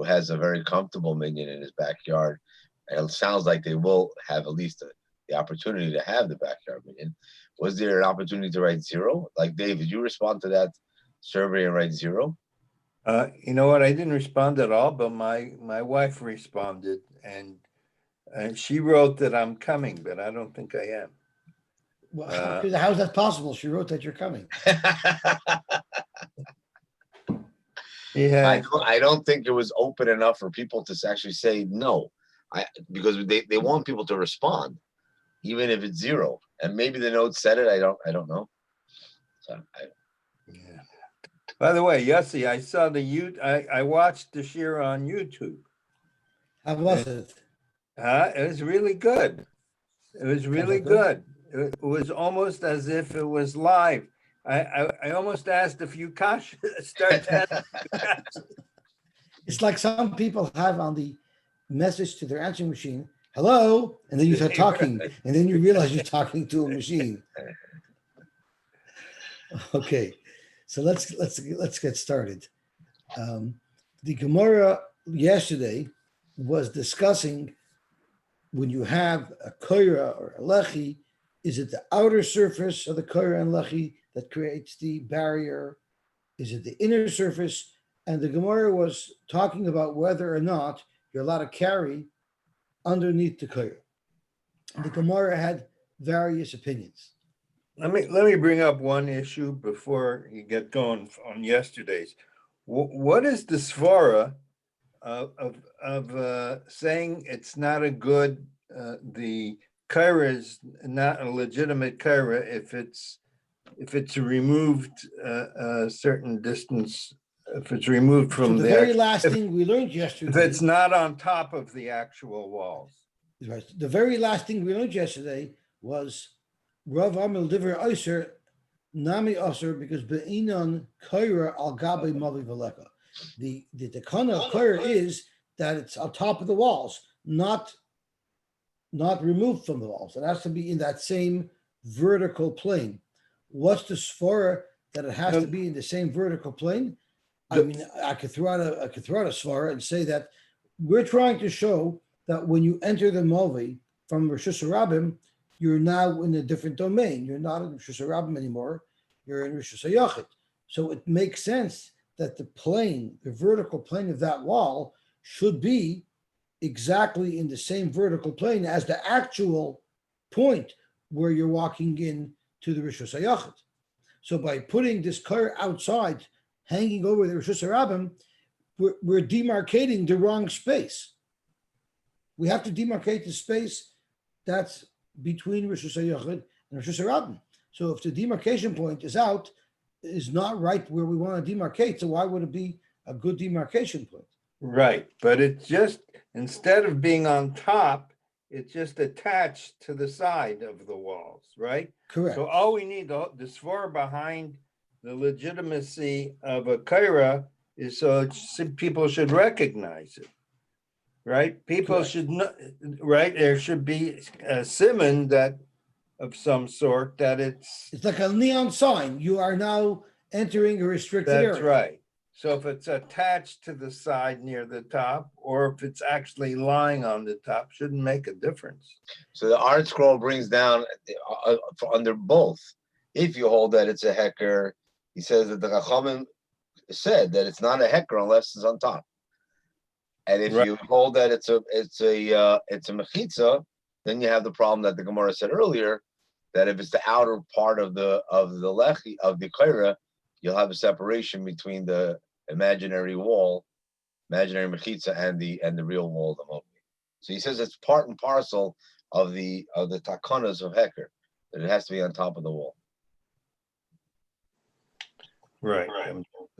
who has a very comfortable minion in his backyard, and it sounds like they will have at least the opportunity to have the backyard minion. Was there an opportunity to write zero? Like David, you respond to that survey and write zero? You know what? I didn't respond at all, but my wife responded, and she wrote that I'm coming, but I don't think I am. Well, how's that possible? She wrote that you're coming. Yeah, I don't think it was open enough for people to actually say no. Because they want people to respond, even if it's zero. And maybe the note said it. I don't know. So yeah. By the way, Yosy, I saw I watched the shir on YouTube. How was it? It was really good. It was really good. It was almost as if it was live. I almost asked if you start asking. It's like some people have on the message to their answering machine, hello, and then you start talking, and then you realize you're talking to a machine. Okay, so let's get started. The Gemara yesterday was discussing when you have a koira or a lechi, is it the outer surface of the koira and lechi that creates the barrier? Is it the inner surface? And the Gemara was talking about whether or not you're allowed to carry underneath the koira. The Gemara had various opinions. Let me bring up one issue before you get going on yesterday's. What is the svara of saying it's not a good, the kaira is not a legitimate kaira if it's removed a certain distance, if it's removed from the very last thing we learned yesterday. If it's not on top of the actual walls. Right. The very last thing we learned yesterday was Rav Amil Diver Iser Nami Aser because Be'inon Kaira al Gabe Mavi Veleka. The kind of Kaira is that it's on top of the walls, not removed from the walls. It has to be in that same vertical plane. What's the svara that it has to be in the same vertical plane? I mean, I could throw out a svara and say that we're trying to show that when you enter the Mavi from Rosh Hashanah, you're now in a different domain. You're not in Rosh Hashanah anymore. You're in Rosh Hashanah. So it makes sense that the plane, the vertical plane of that wall, should be exactly in the same vertical plane as the actual point where you're walking in to the Rosh Hashanah. So by putting this car outside, hanging over the Rosh Hashanah, we're demarcating the wrong space. We have to demarcate the space that's between Rosh Hashanah and Rosh Hashanah. So if the demarcation point is not right where we want to demarcate, so why would it be a good demarcation point? Right, but it's just, instead of being on top, it's just attached to the side of the walls, right? Correct. So all we need, the svara behind the legitimacy of a kaira is so people should recognize it, right? People Correct. should know, right? There should be a simon that of some sort that it's like a neon sign. You are now entering a restricted area. That's right. So if it's attached to the side near the top, or if it's actually lying on the top, shouldn't make a difference. So the art scroll brings down under both. If you hold that it's a hecker, he says that the Chachamim said that it's not a hecker unless it's on top. And if you hold that it's a mechitza, then you have the problem that the Gemara said earlier, that if it's the outer part of the lechi of the kaira, you'll have a separation between the imaginary wall, imaginary mechitza, and the real wall of the mobi. So he says it's part and parcel of the takanas of hecker, that it has to be on top of the wall. Right.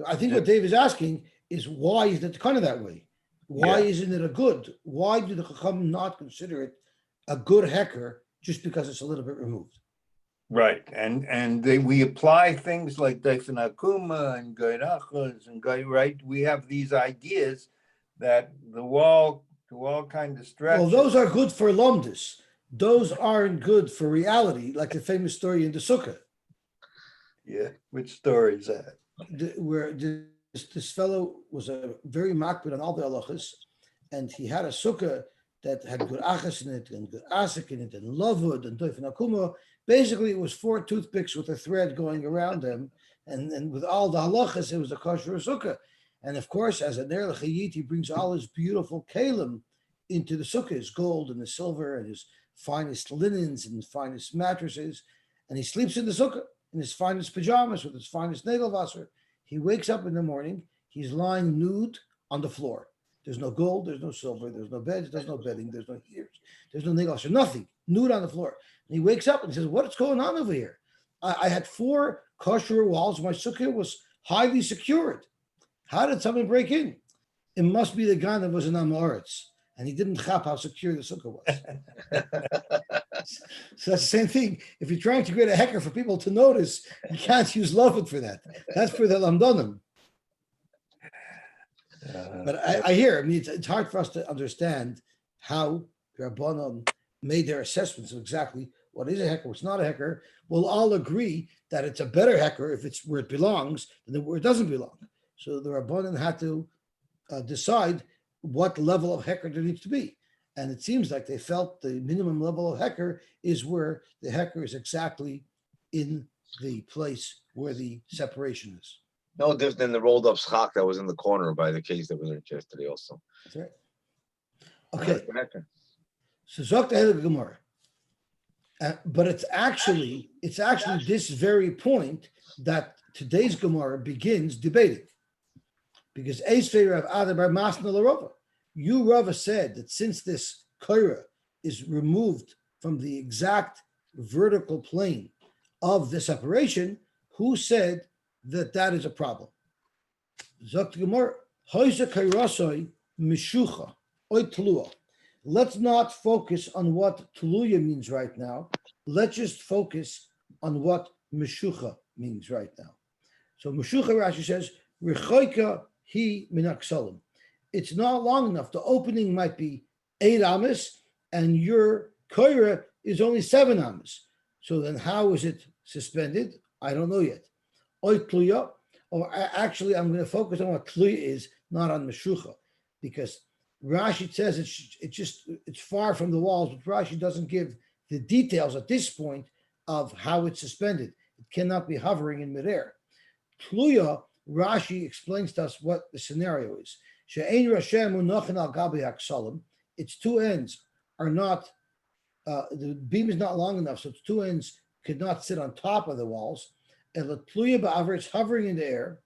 I think what Dave is asking is why is it kind of that way? Why isn't it a good? Why do the Chacham not consider it a good hecker just because it's a little bit removed? Right, and we apply things like Daifin Akuma and Gairachas and right. We have these ideas that the wall kind of stretches. Well, those are good for lomdus. Those aren't good for reality, like the famous story in the Sukkah. Yeah, which story is that? Where the this fellow was a very makbid on all the halachas, and he had a sukkah that had good achas in it, and good asik in it, and lavud, and toif and akuma. Basically, it was 4 toothpicks with a thread going around them, and with all the halachas, it was a kosher sukkah. And of course, as a ner l'chayit, he brings all his beautiful kalim into the sukkah, his gold and his silver and his finest linens and his finest mattresses, and he sleeps in the sukkah in his finest pajamas with his finest nagelwasser. He wakes up in the morning, he's lying nude on the floor. There's no gold, there's no silver, there's no beds, there's no bedding, there's no heaters, there's no nagelwasser, nothing, nude on the floor. And he wakes up and says, what's going on over here? I had 4 kosher walls, my sukkah was highly secured. How did someone break in? It must be the guy that was in Amoritz, and he didn't chap how secure the sukkah was. So that's the same thing. If you're trying to create a hecker for people to notice, you can't use Lovud for that. That's for the Lamdonim. But I hear, I mean, it's hard for us to understand how the Rabbanon made their assessments of exactly what is a hecker, what's not a hecker. We'll all agree that it's a better hecker if it's where it belongs than where it doesn't belong. So the Rabbanon had to decide what level of hecker there needs to be. And it seems like they felt the minimum level of hecker is where the hecker is exactly in the place where the separation is. No different than the rolled up schach that was in the corner by the case that we learned yesterday also. That's right. Okay. Hecker. So Zok the Gemara. But it's actually this very point that today's Gemara begins debating. Because Eisvei Rav Adabar Masna Larova. You, Rava, said that since this kaira is removed from the exact vertical plane of the separation, who said that that is a problem? Zok the Gemara, Hoyze kairasoi mishucha oy tlua. Let's not focus on what tuluya means right now. Let's just focus on what mishucha means right now. So mishucha, Rashi says, Rechoika hi minaksalim. It's not long enough. The opening might be 8 amas, and your koira is only 7 amas. So then how is it suspended? I don't know yet. Oy tluya, or actually I'm going to focus on what tluya is, not on meshucha, because Rashi says it's far from the walls, but Rashi doesn't give the details at this point of how it's suspended. It cannot be hovering in midair. Tluya, Rashi explains to us what the scenario is. Its 2 ends are not, the beam is not long enough, so its 2 ends could not sit on top of the walls. It's hovering in the air.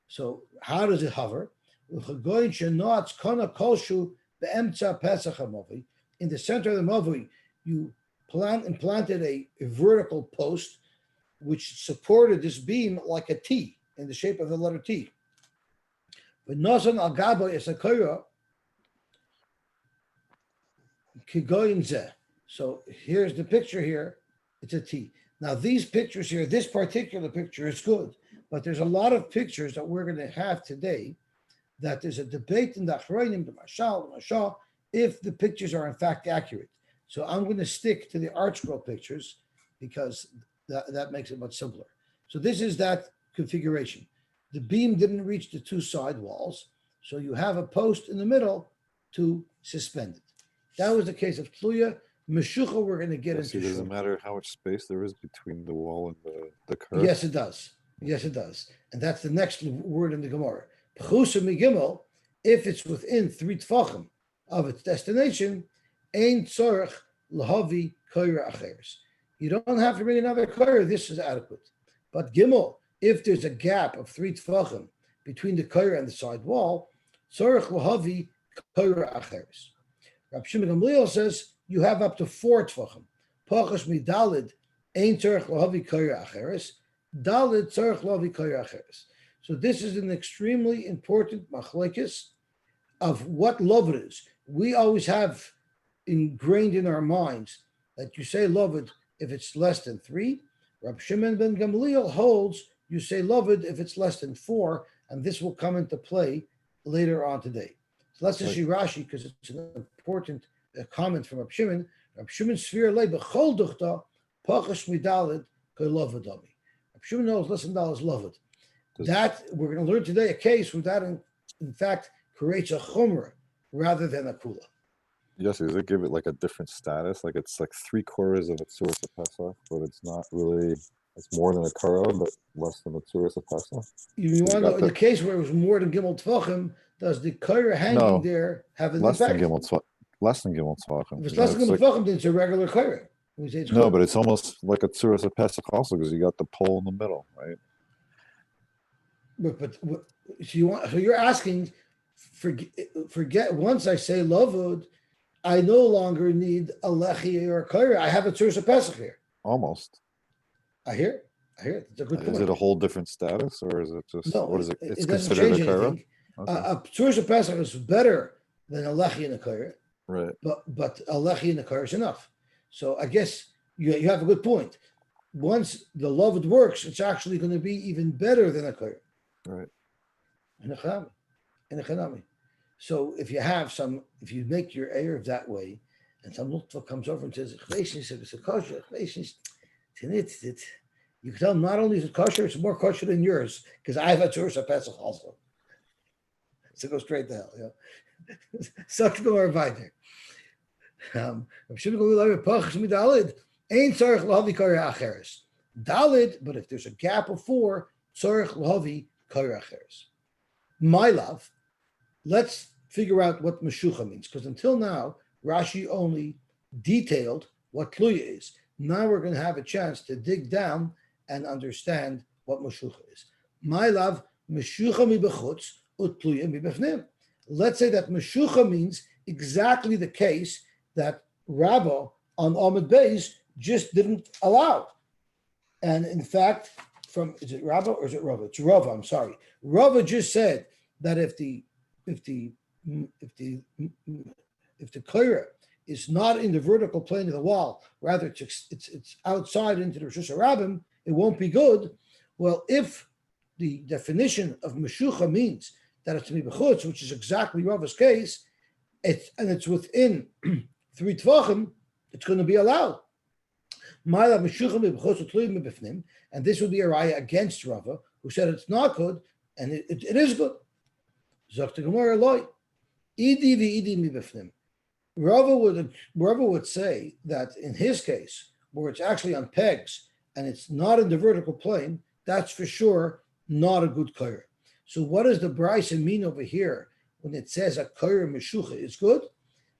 So how does it hover? In the center of the mavui, you implanted a vertical post which supported this beam like a T, in the shape of the letter T. But Nazan al Gaba is a koira kigoyinze. So here's the picture here. It's a T. Now these pictures here, this particular picture is good, but there's a lot of pictures that we're going to have today that there's a debate in the Achronim, the Mashal, if the pictures are in fact accurate. So I'm going to stick to the ArtScroll pictures because that makes it much simpler. So this is that configuration. The beam didn't reach the 2 side walls, so you have a post in the middle to suspend it. That was the case of Tluya. Meshucha, we're going to get into. It doesn't matter how much space there is between the wall and the curve. Yes, it does. Yes, it does. And that's the next word in the Gemara. Pchusa migimel, if it's within 3 tfachim of its destination, ein tzorach lahavi koira acheres. You don't have to bring another koira. This is adequate. But gimel, if there's a gap of 3 tfachim between the koira and the side wall, tzorach lahavi koira acheres. Rab Shimon Gamliel says you have up to 4 tfachim. Pachas midalid ein tzorach lahavi koira acheres. Dalid tzorach lahavi koira acheres. So this is an extremely important machlekes of what loved is. We always have ingrained in our minds that you say loved if it's less than 3. Rab Shimon ben Gamliel holds you say loved if it's less than 4, and this will come into play later on today. So let's just see Rashi because it's an important comment from Rab Shimon. Rab Shimon Sfir le bechol duchta pachas midalid kolovadami. Rab Shimon knows less than dollars loved. That we're going to learn today a case where that in fact creates a chumrah rather than a kula. Yes, does it give it like a different status? Like it's like 3/4 of a tzuras of Pesach, but it's not really. It's more than a kara, but less than a tzuras of Pesach. You want to got know in the case where it was more than gimel tvachim, does the kaira hanging No, there have an Less than impact? gimel less than gimel tzvachim. If it's less than gimel tvachim, then it's a regular kaira. We say it's No, chumrah. but it's almost like a tzuras of Pesach also because you got the pole in the middle, right? But so you're asking, forget once I say lavud, I no longer need a lechi or a kaira. I have a tzurus of Pesach here. Almost. I hear. It's a good point. Is it a whole different status, or is it just No, what is it? It's it doesn't considered change a kara. anything. Okay. A tzurus of Pesach is better than a lechi and a kaira, Right. but a lechi and a kaira is enough. So I guess you have a good point. Once the lavud works, it's actually going to be even better than a kaira. Right. In a chanami. So if you make your erev that way, and some lutva comes over and says, it's a kosher, you can tell them not only is it kosher, it's more kosher than yours, because I have a tzurus of Pesach also. So go straight to hell. Suck the more weiter. Dalid, but if there's a gap of 4, tzarich lahavi kaira acheres. My love, let's figure out what meshucha means, because until now, Rashi only detailed what tluya is. Now we're going to have a chance to dig down and understand what meshucha is. My love, meshucha mi bechutz utluya mi befnim. Let's say that meshucha means exactly the case that Rabba on Amud Beis just didn't allow. And in fact, is it Rabba or is it Rava? It's Rava, I'm sorry. Rava just said that if the kaira is not in the vertical plane of the wall, rather it's outside into the Rosh Hashanah, it won't be good. Well, if the definition of meshucha means that it's to be bechutz, which is exactly Rava's case, it's within 3 tvachim, it's going to be allowed. And this would be a raya against Rava, who said it's not good, and it is good. Rava would say that in his case, where it's actually on pegs and it's not in the vertical plane, that's for sure not a good kaira. So what does the Brisa mean over here when it says a kaira meshucha is good?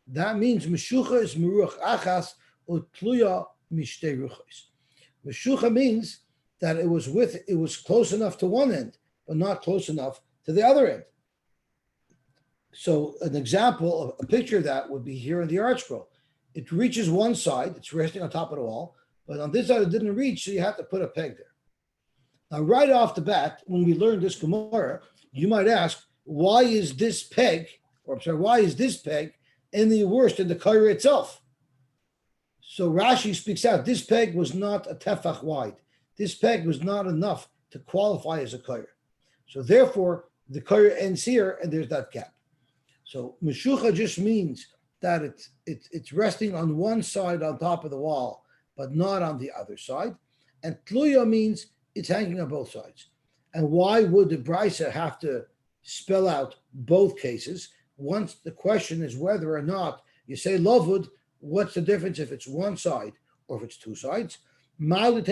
That means meshucha is meruach achas utluya mishtei ruchos. Meshucha means that it was close enough to one end, but not close enough to the other end. So an example, a picture of that would be here in the art scroll. It reaches one side, it's resting on top of the wall, but on this side it didn't reach, so you have to put a peg there. Now, right off the bat, when we learn this Gemara, you might ask, why is this peg any worse than the kaira itself? So Rashi speaks out, this peg was not a tefach wide. This peg was not enough to qualify as a kaira. So therefore, the kaira ends here, and there's that gap. So meshucha just means that it's resting on one side on top of the wall, but not on the other side. And tluya means it's hanging on both sides. And why would the Brisa have to spell out both cases? Once the question is whether or not you say lavud, what's the difference if it's one side or if it's two sides? But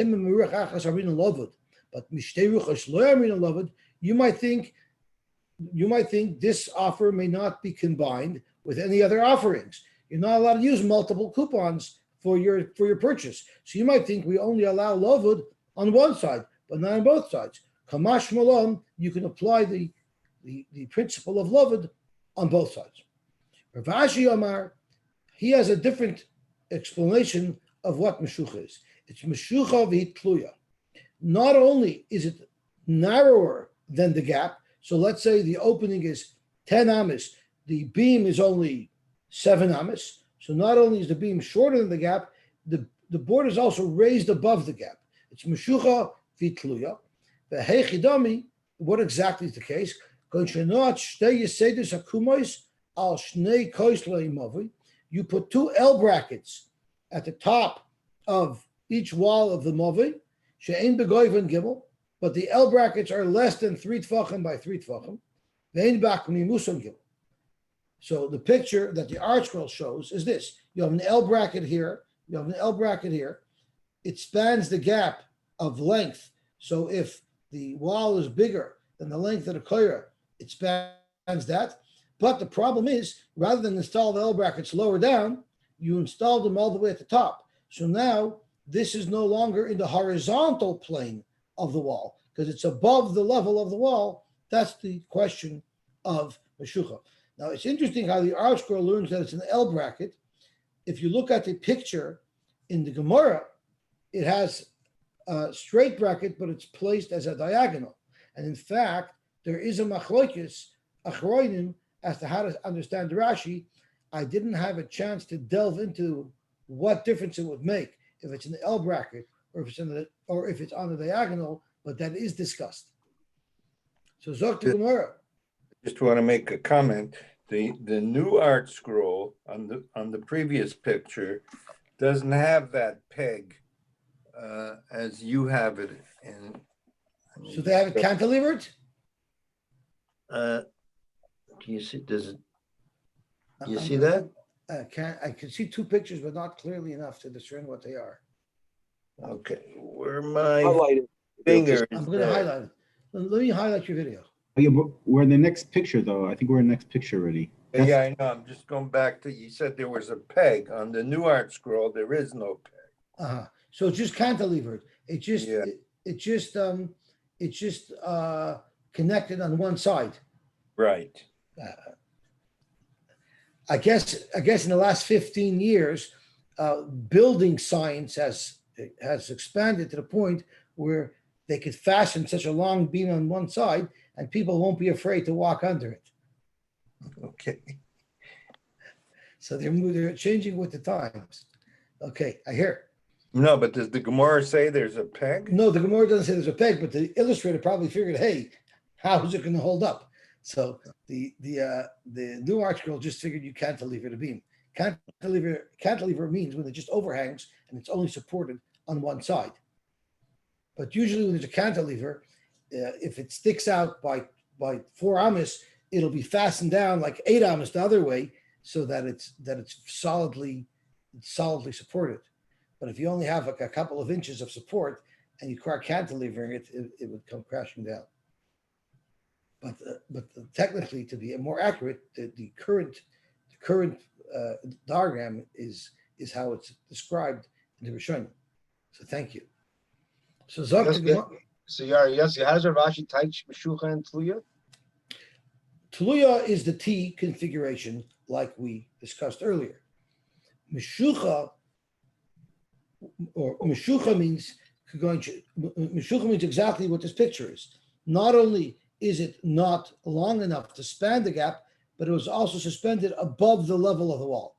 you might think this offer may not be combined with any other offerings. You're not allowed to use multiple coupons for your purchase. So you might think we only allow lavud on one side, but not on both sides. Kamash malon, you can apply the principle of lavud on both sides. Rav Ashi Amar, he has a different explanation of what meshucha is. It's meshucha v'hitluya. Not only is it narrower than the gap, so let's say the opening is 10 amas, the beam is only 7 amas. So not only is the beam shorter than the gap, the board is also raised above the gap. It's meshucha v'tluya. The heichidami, what exactly is the case? You put 2 L brackets at the top of each wall of the movi, she'ein begoiv and gimel, but the L brackets are less than 3 tfachim by 3 tfachim. So the picture that the art scroll shows is this. You have an L bracket here. You have an L bracket here. It spans the gap of length. So if the wall is bigger than the length of the koira, it spans that. But the problem is, rather than install the L brackets lower down, you install them all the way at the top. So now this is no longer in the horizontal plane of the wall because it's above the level of the wall. That's the question of Meshucha. Now, it's interesting how the art scroll learns that it's an L bracket. If you look at the picture in the Gemara, it has a straight bracket, but it's placed as a diagonal. And in fact, there is a machlokes, achronim, as to how to understand Rashi. I didn't have a chance to delve into what difference it would make if it's an L bracket or if it's on the diagonal, but that is discussed. So Zok to Gemara. Just want to make a comment. The new art scroll on the previous picture doesn't have that peg as you have it. So they have it cantilevered? Do you see? Do you see that? I can see two pictures, but not clearly enough to discern what they are. Okay, where my Highlighted. finger I'm is going to there. highlight it. Let me highlight your video. Oh, yeah, but we're in the next picture, though. I think we're in the next picture already. Yeah, I know. I'm just going back to, you said there was a peg. On the new art scroll, there is no peg. Uh-huh. So it's just cantilevered. It just Yeah. it's just connected on one side. Right. I guess in the last 15 years, building science has expanded to the point where they could fasten such a long beam on one side and people won't be afraid to walk under it. Okay. So they're changing with the times. Okay, I hear. No, but does the Gemara say there's a peg? No, the Gemara doesn't say there's a peg, but the illustrator probably figured, hey, how is it going to hold up? So the new art scroll just figured you cantilever the beam. Cantilever means when it just overhangs and it's only supported on one side. But usually when there's a cantilever, if it sticks out by 4 amas, it'll be fastened down like 8 amas the other way, so that it's solidly supported. But if you only have like a couple of inches of support and you start cantilevering it, it would come crashing down. But technically, to be more accurate, the current diagram is how it's described in the Rishonim. So thank you. So So Yosy, how does Rav Ashi teach Meshucha and Tluya? Tluya is the T configuration, like we discussed earlier. Meshucha means exactly what this picture is. Not only is it not long enough to span the gap, but it was also suspended above the level of the wall.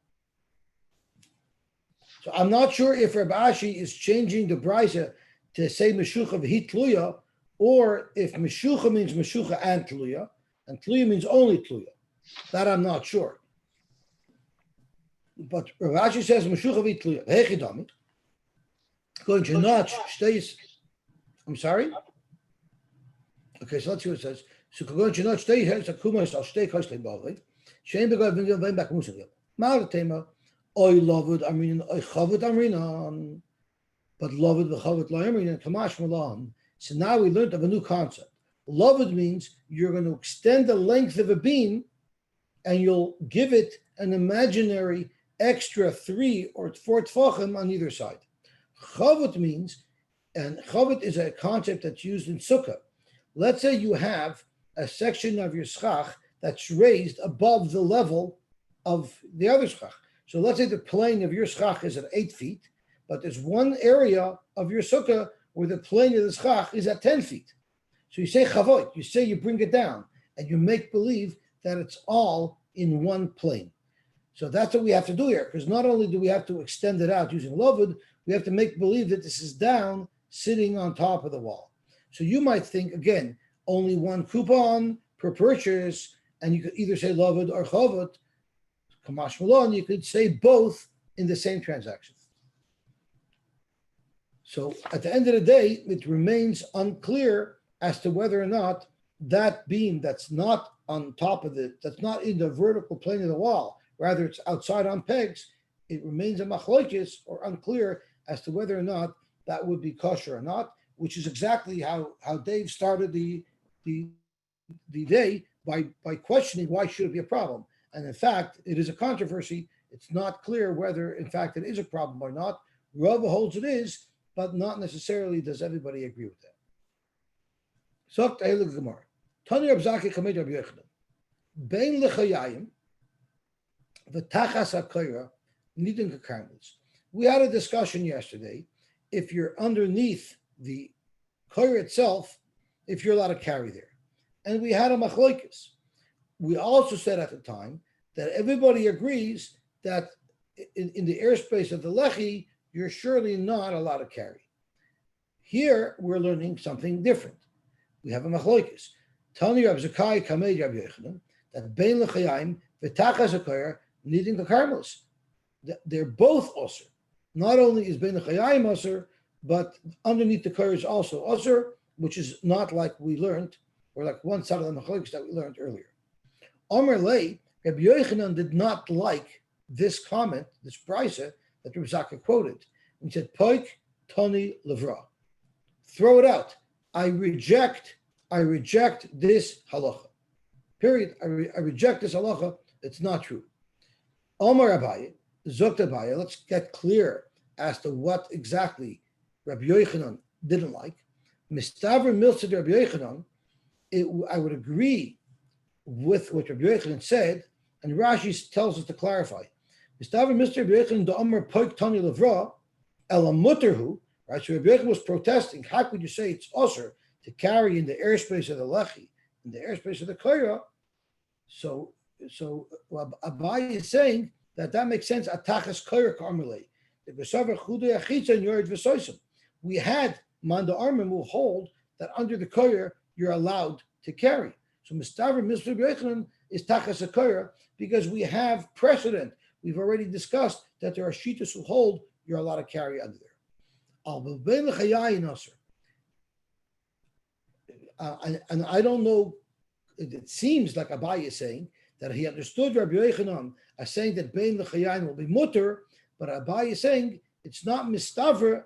So I'm not sure if Rav Ashi is changing the brisa to say Meshucha v'hi Tluya, or if Meshucha means Meshucha and Tluya means only Tluya. That I'm not sure. But Rav Ashi says Meshucha v'hi Tluya. V'hechidami. Going to notch stays. I'm sorry? Okay, so let's see what it says. So going to notch stays a kumas al stay koslein bavit. Shein begoy v'in back musagil. Ma'al tema oy lovud amrin oy chavud amrinan. But lovud v'chavud lo amrinan kamash malan. So now we learned of a new concept. Lovud means you're going to extend the length of a beam and you'll give it an imaginary extra 3 or 4 tfachim on either side. Chavut means, and chavut is a concept that's used in sukkah. Let's say you have a section of your schach that's raised above the level of the other schach. So let's say the plane of your schach is at 8 feet, but there's one area of your sukkah where the plane of the schach is at 10 feet. So you say chavot, you bring it down, and you make believe that it's all in one plane. So that's what we have to do here, because not only do we have to extend it out using lovud, we have to make believe that this is down, sitting on top of the wall. So you might think, again, only one coupon per purchase, and you could either say lovud or chavot, kamash malon, you could say both in the same transaction. So at the end of the day, it remains unclear as to whether or not that beam that's not on top of that's not in the vertical plane of the wall, rather it's outside on pegs, it remains a machlokes or unclear as to whether or not that would be kosher or not, which is exactly how Dave started the day by questioning why should it be a problem. And in fact, it is a controversy. It's not clear whether, in fact, it is a problem or not. Rava holds it is, but not necessarily does everybody agree with that. Sokt Eilig Gemara. Tani Rab Zaki Kamed Rab Yochanan. Bein lechayayim v'tachas hakayra nidin kakarmos. We had a discussion yesterday. If you're underneath the kayra itself, if you're allowed to carry there. And we had a machlokes. We also said at the time that everybody agrees that in the airspace of the lechi, you're surely not allowed to carry. Here, we're learning something different. We have a machlokes. Tani Rab Zakai Kamed Rab Yochanan that bein lechayim v'tachas hakayra nidin kakarmos. They're both osir. Not only is bein lechayim osir, but underneath the kayra is also osir, which is not like we learned, or like one side of the machlokes that we learned earlier. Omer lei, Rabbi Yochanan did not like this comment, this brisa that Rabbi Zaka quoted. He said, "Poik toni levra." Throw it out. I reject this halacha. Period. I reject this halacha. It's not true. Omer Abaye, Zokt Abaye. Let's get clear as to what exactly Rabbi Yochanan didn't like. Mistavr milsad Rabbi Yochanan. I would agree with what Rabbi Yochanan said, and Rashi tells us to clarify. Mistavr milsad Rabbi Yochanan the Omer Poik Tani Levra Elamuterhu. Right, so Rabbi Yochanan was protesting. How could you say it's osir to carry in the airspace of the lechi, in the airspace of the koira? So Abai is saying that makes sense. Atachas koira karmelei. The besaver chudei achitza and yored v'soisim. We had Manda Armin will hold that under the koira you're allowed to carry. So Mistaver Mr. Yochanan is tachas a koira because we have precedent. We've already discussed that there are shitas who hold you're allowed to carry under there. And I don't know, it seems like Abai is saying that he understood Rabbi Yochanan as saying that Bein L'chayayin will be mutter, but Abai is saying it's not mistaver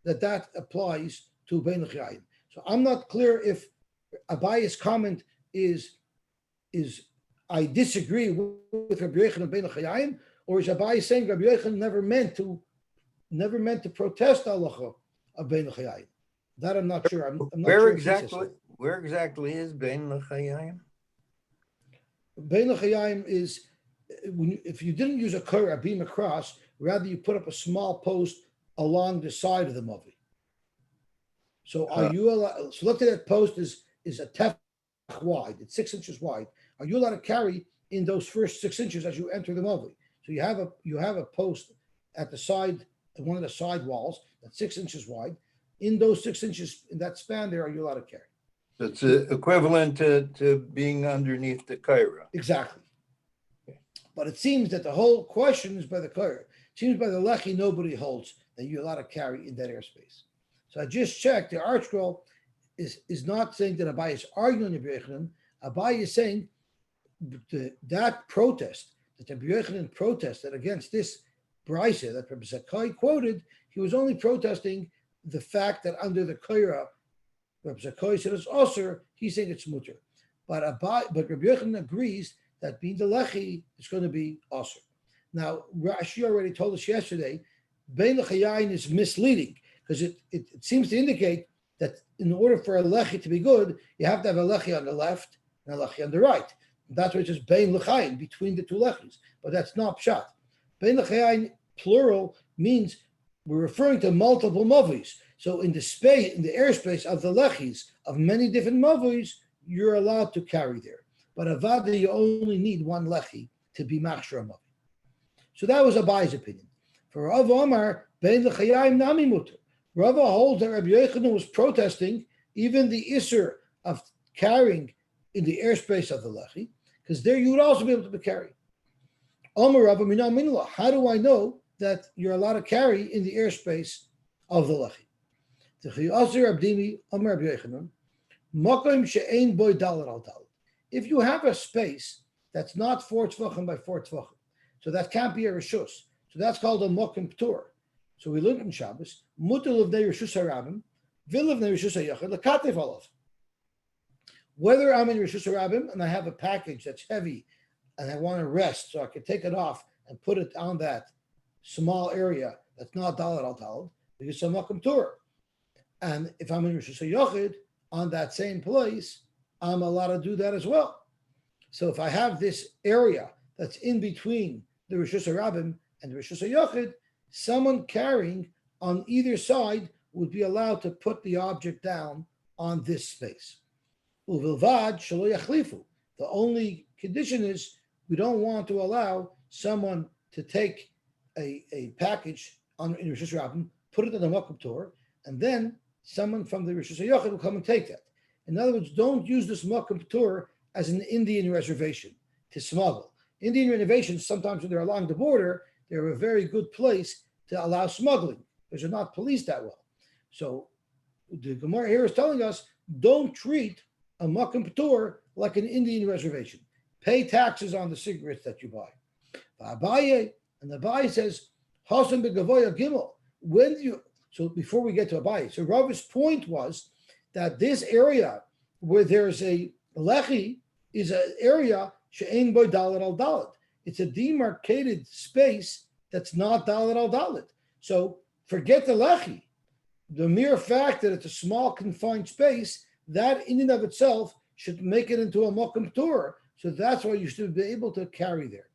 that applies to Bein L'chayayin. So I'm not clear if Abai's comment is I disagree with Rabbi Yochanan Bein L'chayayin, or is Abai saying Rabbi Yochanan never meant to protest halacha of Bein L'chayayin? That I'm not sure. I'm not Where sure exactly is Bein L'chayayin? Bein L'chayayin is if you didn't use a beam across, rather you put up a small post along the side of the movie. So are you allowed? So let's say that post is a tefach wide. It's 6 inches wide. Are you allowed to carry in those first 6 inches as you enter the movie? So you have a post at the side, at one of the side walls that's 6 inches wide. In those 6 inches, in that span there, are you allowed to carry? It's equivalent to being underneath the kaira. Exactly. But it seems that the whole question is by the kaira. It seems by the lechi, nobody holds that you're allowed to carry in that airspace. So I just checked, the ArtScroll is not saying that Abai is arguing on Rabbi Yochanan. Abai is saying that protest, that Rabbi Yochanan protested against this brisa that Rabbi Zakai quoted, he was only protesting the fact that under the kaira, Rabbi Zakai said it's osir, he's saying it's mutter. But Rabbi Yochanan agrees that being the lechi is going to be osir. Now, Rashi already told us yesterday, Bein L'chayayin is misleading because it seems to indicate that in order for a lechi to be good, you have to have a lechi on the left and a lechi on the right. And that's why it says Bein L'chayayin, between the two lechis. But that's not pshat. Bein L'chayayin, plural, means we're referring to multiple mavis. So in the airspace of the lechis of many different mavis, you're allowed to carry there. But avada, you only need one lechi to be machshir mavi. So that was Abai's opinion. For Rav Omar, Bein L'chayayin nami muter. Rava holds that Rabbi Yochanan was protesting even the isser of carrying in the airspace of the lechi, because there you would also be able to carry. Omar Rava mina minla. How do I know that you're allowed to carry in the airspace of the lechi. If you have a space that's not 4 tvachim by 4 tvachim, so that can't be a reshus. So that's called a mokim ptur. So we learned in Shabbos, mutal of reshus harabim, vil of reshus hayachid, lekatev olav. Whether I'm in reshus harabim and I have a package that's heavy and I want to rest, so I can take it off and put it on that small area that's not dalet al talad, because it's a mokim ptur. And if I'm in reshus hayachid on that same place, I'm allowed to do that as well. So if I have this area that's in between the Rishus HaRabim and the Rishus HaYachid, someone carrying on either side would be allowed to put the object down on this space. Uvilvad shelo yachlifu. The only condition is we don't want to allow someone to take a package in Rishus HaRabim, put it in the Makom Torah, and then someone from the Rishus HaYachid will come and take that. In other words, don't use this Makom Torah as an Indian reservation to smuggle. Indian reservations, sometimes when they're along the border, they're a very good place to allow smuggling because they're not policed that well. So the Gemara here is telling us, don't treat a Makom Torah like an Indian reservation. Pay taxes on the cigarettes that you buy. Abaye, and Abaye says, Hasan begavoya gimel. When do you? So before we get to Abaye, so Rav's point was that this area where there's a lechi is an area she'ein boy dalet al dalet. It's a demarcated space that's not dalet al dalet. So forget the lechi. The mere fact that it's a small confined space, that in and of itself should make it into a mokum Torah. So that's why you should be able to carry there.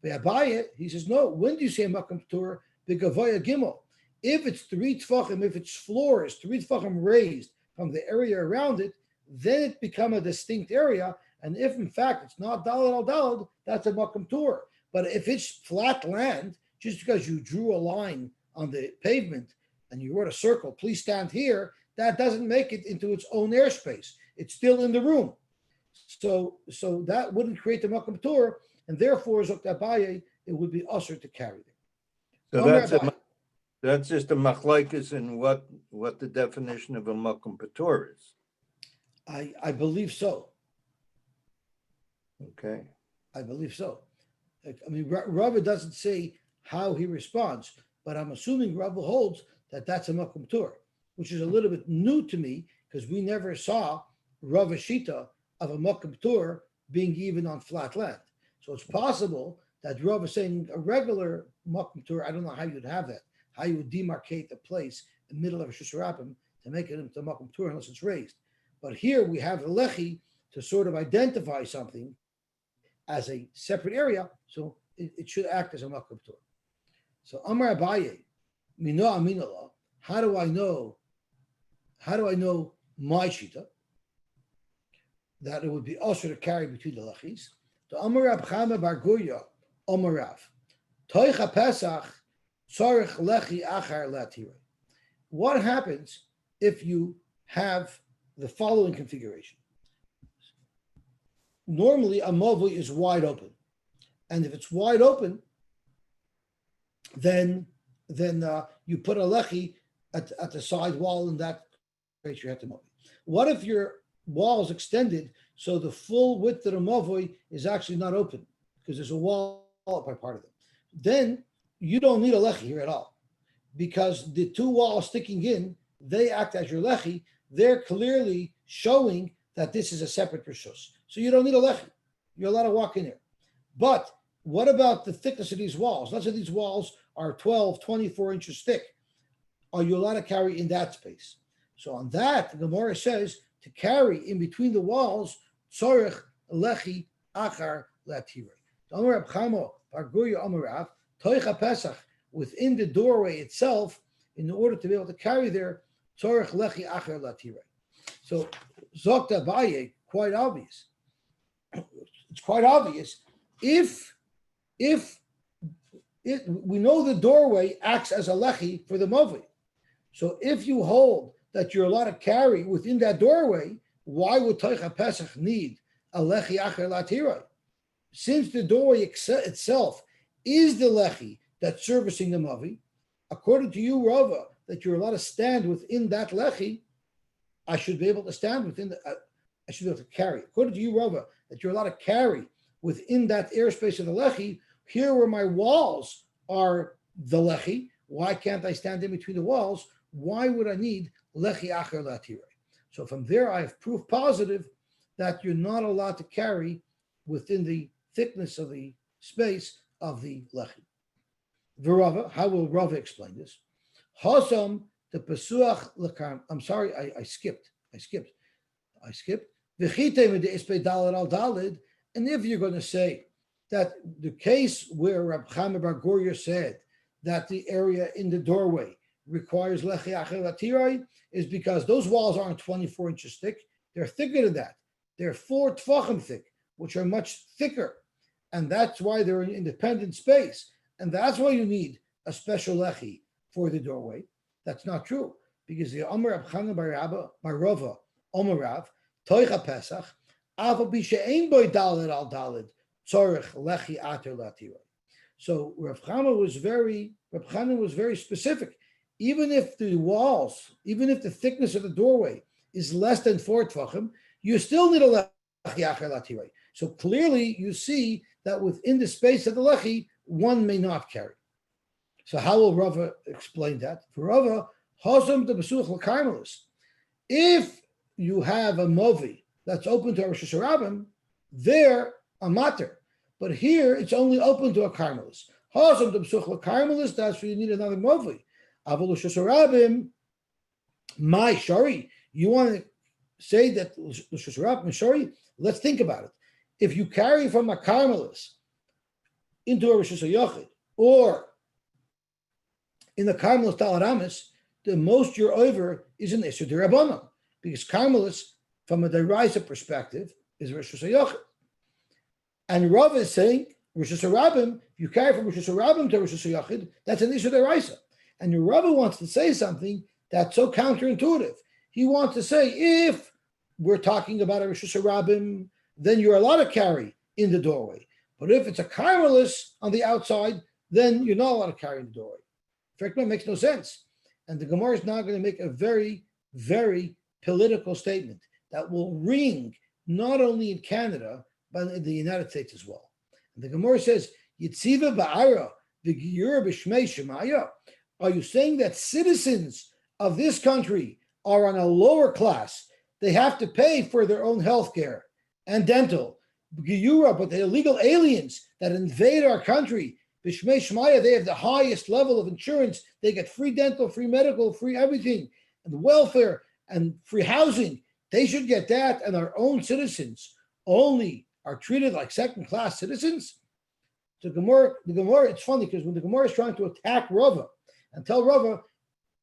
But Abaye, he says, no, when do you say a mokum Torah? Begavoya gimel. If it's 3 tefachim, if its floor is 3 tefachim raised from the area around it, then it becomes a distinct area. And if in fact it's not dalad al dalad, that's a makom Torah. But if it's flat land, just because you drew a line on the pavement and you wrote a circle, please stand here, that doesn't make it into its own airspace. It's still in the room. So that wouldn't create the makom Torah, and therefore, Zok Abaye, it would be usher to carry it. So that's just a machlokes in what the definition of a makom Torah is. I believe so. Okay. I believe so. I mean, Rava doesn't say how he responds, but I'm assuming Rava holds that that's a makom Torah, which is a little bit new to me because we never saw Rava Shita of a makom Torah being even on flat land. So it's possible that Rava is saying a regular makom Torah, I don't know how you'd have that, how you would demarcate the place in the middle of a Rishus HaRabim to make it into a makom Torah unless it's raised. But here we have a lechi to sort of identify something as a separate area, so it should act as a makom Torah. So Amar Abaye, Mino Aminallah, how do I know my shita? That it would be also to carry between the lechis. So Amar Rab Chama Bar Gurya, Amar Rav, Toicha Pesach, Tzarech Lechi Achar Latira. What happens if you have the following configuration? Normally, a mavui is wide open, and if it's wide open, then you put a lechi at the side wall, and that creates your heter. What if your wall is extended so the full width of the mavui is actually not open because there's a wall up by part of it? Then you don't need a lechi here at all, because the two walls sticking in, they act as your lechi. They're clearly showing that this is a separate rishus. So you don't need a lechi. You're allowed to walk in there. But what about the thickness of these walls? Let's say these walls are 12, 24 inches thick. Are you allowed to carry in that space? So on that, the Gemara says to carry in between the walls, tzorech lechi achar latirei. Amar Rab Chama Bar Gurya Amar Rav, toicha pesach, within the doorway itself, in order to be able to carry there, tzorech lechi achar latirei. So Zok Abaye, quite obvious. It's quite obvious. If we know the doorway acts as a lechi for the mavui, so if you hold that you're allowed to carry within that doorway, why would Toicha Pesach need a lechi acher latirei? Since the doorway itself is the lechi that's servicing the Mavi. According to you, Rava, that you're allowed to stand within that Lechi, I should be able to stand within I should be able to carry. According to you, Rava, that you're allowed to carry within that airspace of the Lechi, here where my walls are the Lechi, why can't I stand in between the walls? Why would I need Lechi Acher Latire? So from there, I have proof positive that you're not allowed to carry within the thickness of the space of the Lechi. Virava, how will Rava explain this? Hosam the Pesuach Lekam. I'm sorry, I skipped. V'chite with the Ispei Daled al Daled. And if you're going to say that the case where Rab Chaim Bar Goria said that the area in the doorway requires Lechi Acher Latirai is because those walls aren't 24 inches thick. They're thicker than that. They're 4 tfachim thick, which are much thicker. And that's why they're an independent space. And that's why you need a special Lechi for the doorway. That's not true. Because the Omer Rab Chaim Bar Rava, Omer Rav, Toicha Pesach, Aval Bisha Boy Daled al Daled, Tzorich Lechi Ater Latirai. So Rav Chana was very specific. Even if the walls, even if the thickness of the doorway is less than 4 tfachim, you still need a Lechi Acher Latirai. So clearly you see that within the space of the Lechi, one may not carry. So how will Rava explain that? For Rava, Hosam the Besuch L'Karmelis. If you have a Movi that's open to a Rosh Hashanah, they're a matter. But here it's only open to a Karmelis. Hosam the Besuch L'Karmelis, that's where you need another Movi. Aval Rosh Hashanah, my Shari, you want to say that Rosh Hashanah, Shari? Let's think about it. If you carry from a Karmelis into a Rosh Hashanah, or in the Karmelis Talaramis, the most you're over is an Isser D'Rabbanan, because Karmelis, from a Deraisa perspective, is Rosh Hashanah. And Rav is saying, Rosh Hashanah, if you carry from Rosh Hashanah to Rosh Hashanah, that's an Isser Deraisa. And Rav wants to say something that's so counterintuitive. He wants to say, if we're talking about a Rosh Hashanah, then you're allowed to carry in the doorway. But if it's a Karmelis on the outside, then you're not allowed to carry in the doorway. In fact, that makes no sense. And the Gemara is now going to make a very, very political statement that will ring not only in Canada, but in the United States as well. And the Gemara says, Yitziva ba'ara v'giyur b'shmei shemaya. Are you saying that citizens of this country are on a lower class? They have to pay for their own health care and dental. Giyura, but the illegal aliens that invade our country, B'shmei Shmaya, they have the highest level of insurance. They get free dental, free medical, free everything, and welfare and free housing. They should get that, and our own citizens only are treated like second-class citizens. The Gemara, it's funny because when the Gemara is trying to attack Rava and tell Rava,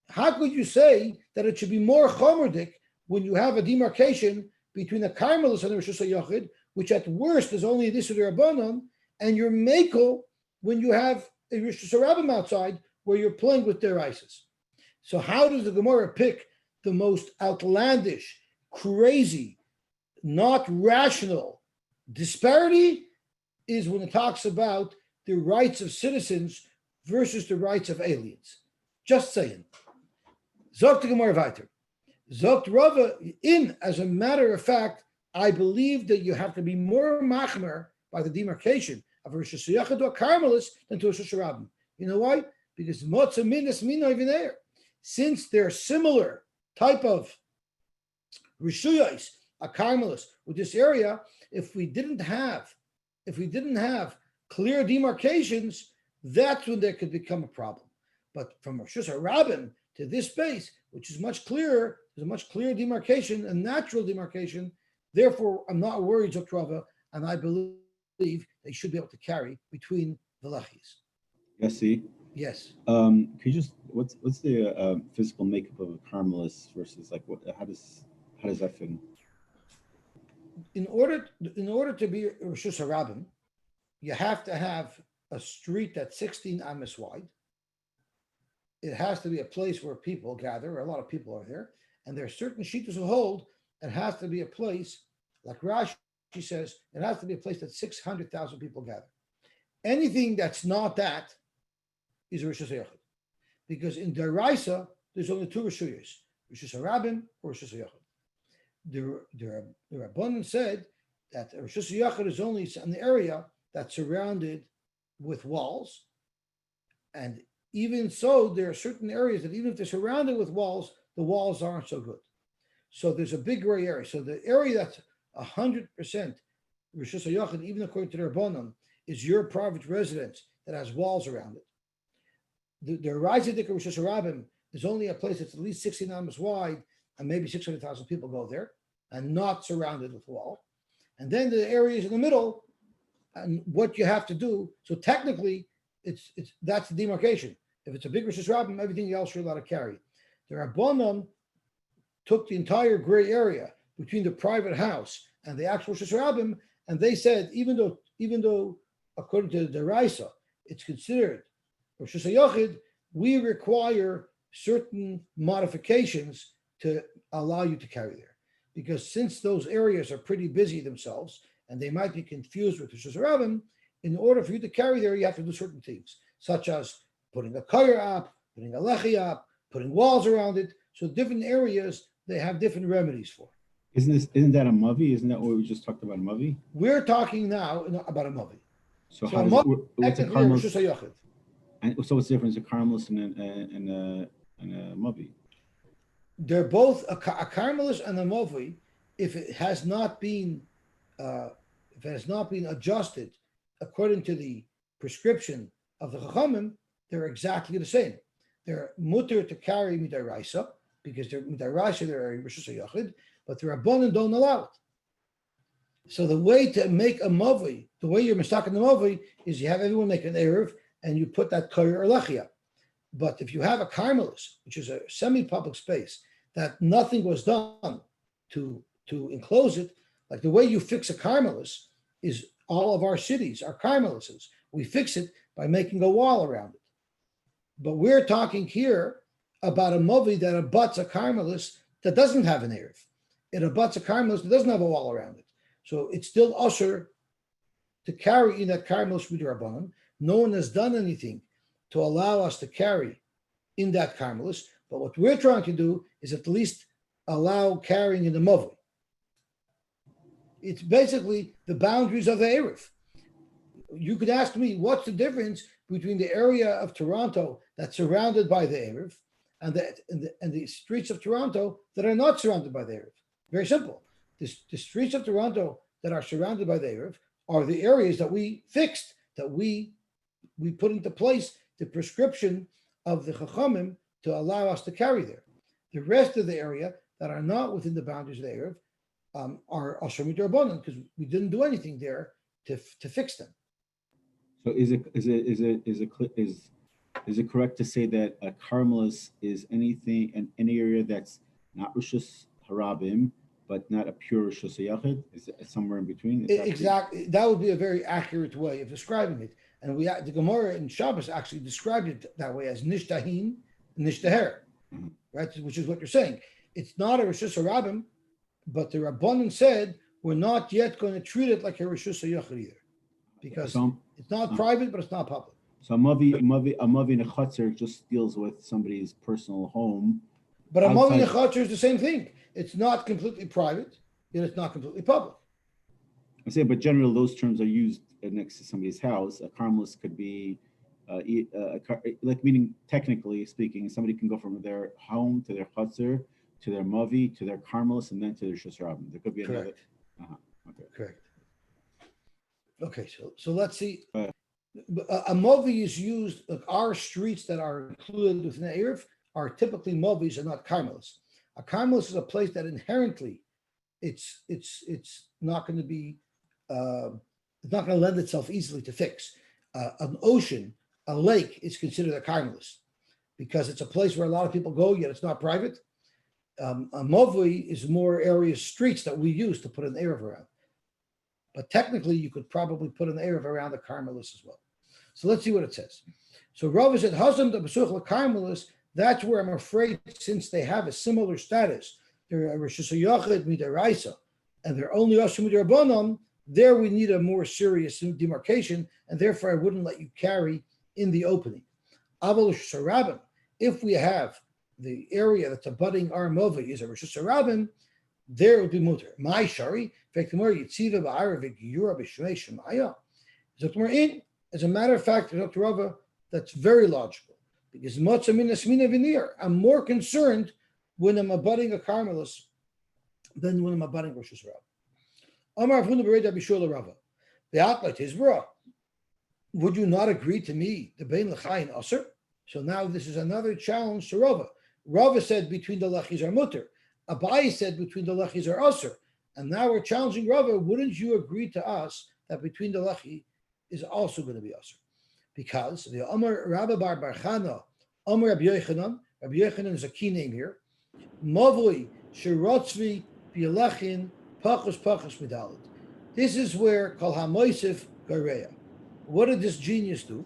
how could you say that it should be more chomerdik when you have a demarcation between a Karmelis and a Rosh Hashanah, which at worst is only this Rabbanon, and your Mekel when you have a Rosh Hashanah outside where you're playing with their ISIS. So how does the Gemara pick the most outlandish, crazy, not rational disparity is when it talks about the rights of citizens versus the rights of aliens. Just saying. Zogt the Gemara weiter. Zogt Rava, as a matter of fact, I believe that you have to be more machmer by the demarcation of a Rosh Hashanah to a Karmelis than to a Rosh Hashanah. You know why? Because Motza Minas Mina even there. Since they're similar type of Rishuyos, a Karmelis with this area, if we didn't have clear demarcations, that's when there could become a problem. But from Rosh Hashanah to this space, which is much clearer, there's a much clearer demarcation, a natural demarcation. Therefore, I'm not worried, Dr. Rava, and I believe they should be able to carry between the lachis. Yosy, Yes. could you just what's the physical makeup of a Carmelis versus like what? How does that fit in? In order to be Rosh Hashanah, you have to have a street that's 16 amas wide. It has to be a place where people gather. A lot of people are there, and there are certain shittas who hold it has to be a place like Rashi says. It has to be a place that 600,000 people gather. Anything that's not that is a Rosh Hashanah. Because in Daraisa, there's only two Rishuyos, Rosh Hashanah or Rosh Hashanah. The Rabbanan said that Rosh Hashanah is only an area that's surrounded with walls. And even so, there are certain areas that even if they're surrounded with walls, the walls aren't so good. So there's a big gray area. So the area that's 100% Rosh Hashanah, even according to the Rabbanan, is your private residence that has walls around it. The Raisa Dika Rosh Hashanah is only a place that's at least 60 amas wide, and maybe 600,000 people go there, and not surrounded with wall. And then the areas in the middle, and what you have to do. So technically, it's that's the demarcation. If it's a big Rosh Hashanah, everything else you're allowed to carry. The Rabbanan took the entire gray area between the private house and the actual Rosh Hashanah, and they said even though according to the Raisa, it's considered Rosh Hashanah, we require certain modifications to allow you to carry there. Because since those areas are pretty busy themselves, and they might be confused with Rosh Hashanah, in order for you to carry there, you have to do certain things, such as putting a kayer up, putting a lechi up, putting walls around it. So different areas, they have different remedies for. Isn't that a mavi? Isn't that what we just talked about, a mavi? We're talking now about a mavi. So So how a does mavi, what's a technically a Rosh karmelis? Hashanah. And so what's the difference, a karmelis and a mavi? They're both a karmelis and a mavi. If it has not been adjusted according to the prescription of the Chachamim, they're exactly the same. They're mutter to carry midaraisa because they're midaraisa, they're a Rosh Hashanah, but the Rabbanan don't allow it. So the way to make a mavi, the way you're mistaken the mavi, is you have everyone make an eruv and you put that koyer or lechia. But if you have a karmelis, which is a semi-public space, that nothing was done to enclose it, like the way you fix a karmelis is all of our cities are karmelises. We fix it by making a wall around it. But we're talking here about a mavi that abuts a karmelis that doesn't have an eruv. It abuts a karmelis that doesn't have a wall around it. So it's still usher to carry in that karmelis midrabanan. No one has done anything to allow us to carry in that karmelis. But what we're trying to do is at least allow carrying in the mavi. It's basically the boundaries of the eruv. You could ask me, what's the difference between the area of Toronto that's surrounded by the eruv and the streets of Toronto that are not surrounded by the eruv? Very simple. The streets of Toronto that are surrounded by the eruv are the areas that we fixed, that we put into place the prescription of the Chachamim to allow us to carry there. The rest of the area that are not within the boundaries of the eruv are Asher Midrabanan because we didn't do anything there to fix them. So is it correct to say that a karmelis is anything in any area that's not Rishus Harabim, but not a pure Rosh Hashanah? Is it somewhere in between? Exactly. That would be a very accurate way of describing it. And the Gemara in Shabbos actually described it that way as nishtahin, nishtaher, right? Which is what you're saying. It's not a Rosh Hashanah, but the Rabbanan said we're not yet going to treat it like a Rosh Hashanah either, because it's not private, but it's not public. So a mavi in a chutzner just deals with somebody's personal home. But a mavi in a chutzner is the same thing. It's not completely private, yet it's not completely public. I say, but generally those terms are used next to somebody's house. A karmelis could be, like meaning technically speaking, somebody can go from their home to their chutzner, to their mavi, to their karmelis, and then to their shusrabim. There could be another. Okay. Correct. Okay, so let's see. A mavi is used. Like our streets that are included within the eruv are typically mavis and not karmelis. A karmelis is a place that inherently it's not going to be it's not going to lend itself easily to fix. An ocean, a lake is considered a karmelis because it's a place where a lot of people go, yet it's not private. A mavi is more areas, streets that we use to put an eruv around. But technically, you could probably put an eruv around the karmelis as well. So let's see what it says. So Rav said, "Hasam the besuch karmelis." That's where I'm afraid, since they have a similar status, they're a Rosh Hashanah midaraisa, and they're only Asher midrabanan. There we need a more serious demarcation, and therefore I wouldn't let you carry in the opening. Aval Rosh Hashanah, if we have the area that's abutting our movi is a Rosh Hashanah, there it would be mutter. My shari, Yitziva ba'arav v'giyura b'shmei shemaya. In, as a matter of fact, Dr. Rava, that's very logical because matzah min asmina v'nir. I'm more concerned when I'm abutting a Carmelus than when I'm abutting Rosh Hashanah. Amar Avuna b'rei Bishul Rava. The outlet is bra. Would you not agree to me, the bein lechai and aser? So now this is another challenge to Rava. Rava said between the lechis are mutter. Abai said between the lechis are aser. And now we're challenging Rava. Wouldn't you agree to us that between the lechi is also going to be aser? Because the Amar Rabba Bar Barchana, Amar Rabbi Yochanan is a key name here. Mavui Shirotzvi V'Yelachin Pachos Medalit. This is where Kol HaMoisef Gareya. What did this genius do?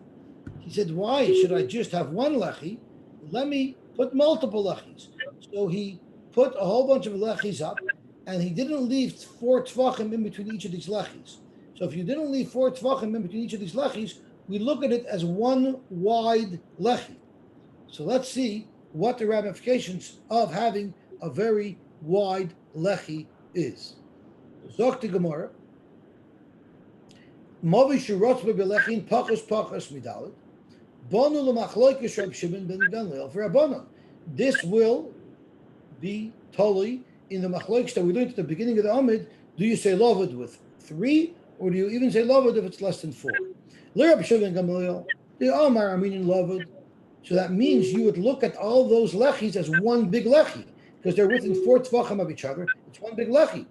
He said, why should I just have one lechi? Let me put multiple lechis. So he put a whole bunch of lechis up, and he didn't leave 4 tvachim in between each of these lechis. So if you didn't leave 4 tvachim in between each of these lechis, we look at it as one wide lechi. So let's see what the ramifications of having a very wide lechi is. Zok Gemara. Movi shirotz bebelechin pachos midalit. Bonu l'machloikes Reb Shimon ben Gamliel for Rabbanon. This will be totally in the machloikes that we learned at the beginning of the Amid. Do you say lovad with 3, or do you even say lovad if it's less than 4? L'Reb Shimon ben Gamliel, the Amar Armenian lovad. So that means you would look at all those lechis as one big lechi because they're within 4 tvachim of each other. It's one big lechi.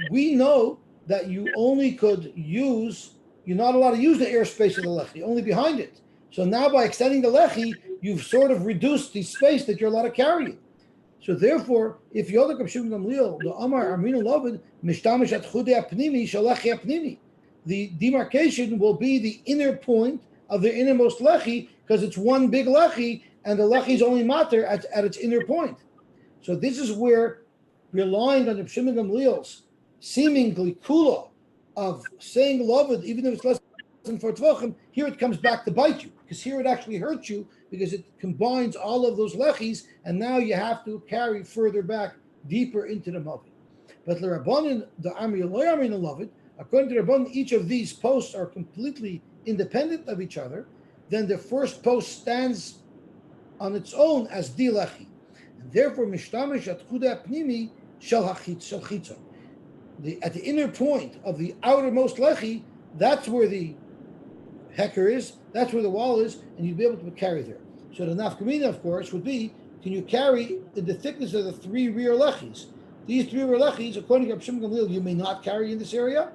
We know that you only could use. You're not allowed to use the airspace of the lechi, only behind it. So now by extending the lechi, you've sort of reduced the space that you're allowed to carry it. So therefore, if Yodak of Shimon Gamliel, the Amar Armina Lovid, Mishtamish at Chudei Apnimi, Shalechi Apnimi, the demarcation will be the inner point of the innermost lechi because it's one big lechi and the lechi is only matter at its inner point. So this is where relying on the Shimon Gamliel's seemingly kula of saying lovid, even if it's less than 4 tvachim, here it comes back to bite you, because here it actually hurts you, because it combines all of those lechis, and now you have to carry further back, deeper into the mavi. But the Rabbanin, the Amri Loyamin lovid, according to the Rabbanin, each of these posts are completely independent of each other. Then the first post stands on its own as di lechi, and therefore mishtamish at chudei pnimi shel chitzon. At the inner point of the outermost lechi, that's where the hecker is, that's where the wall is, and you'd be able to carry there. So the nafkamina, of course, would be, can you carry in the thickness of the 3 rear lechis? These 3 rear lechis, according to Reb Shimon Gamliel, you may not carry in this area,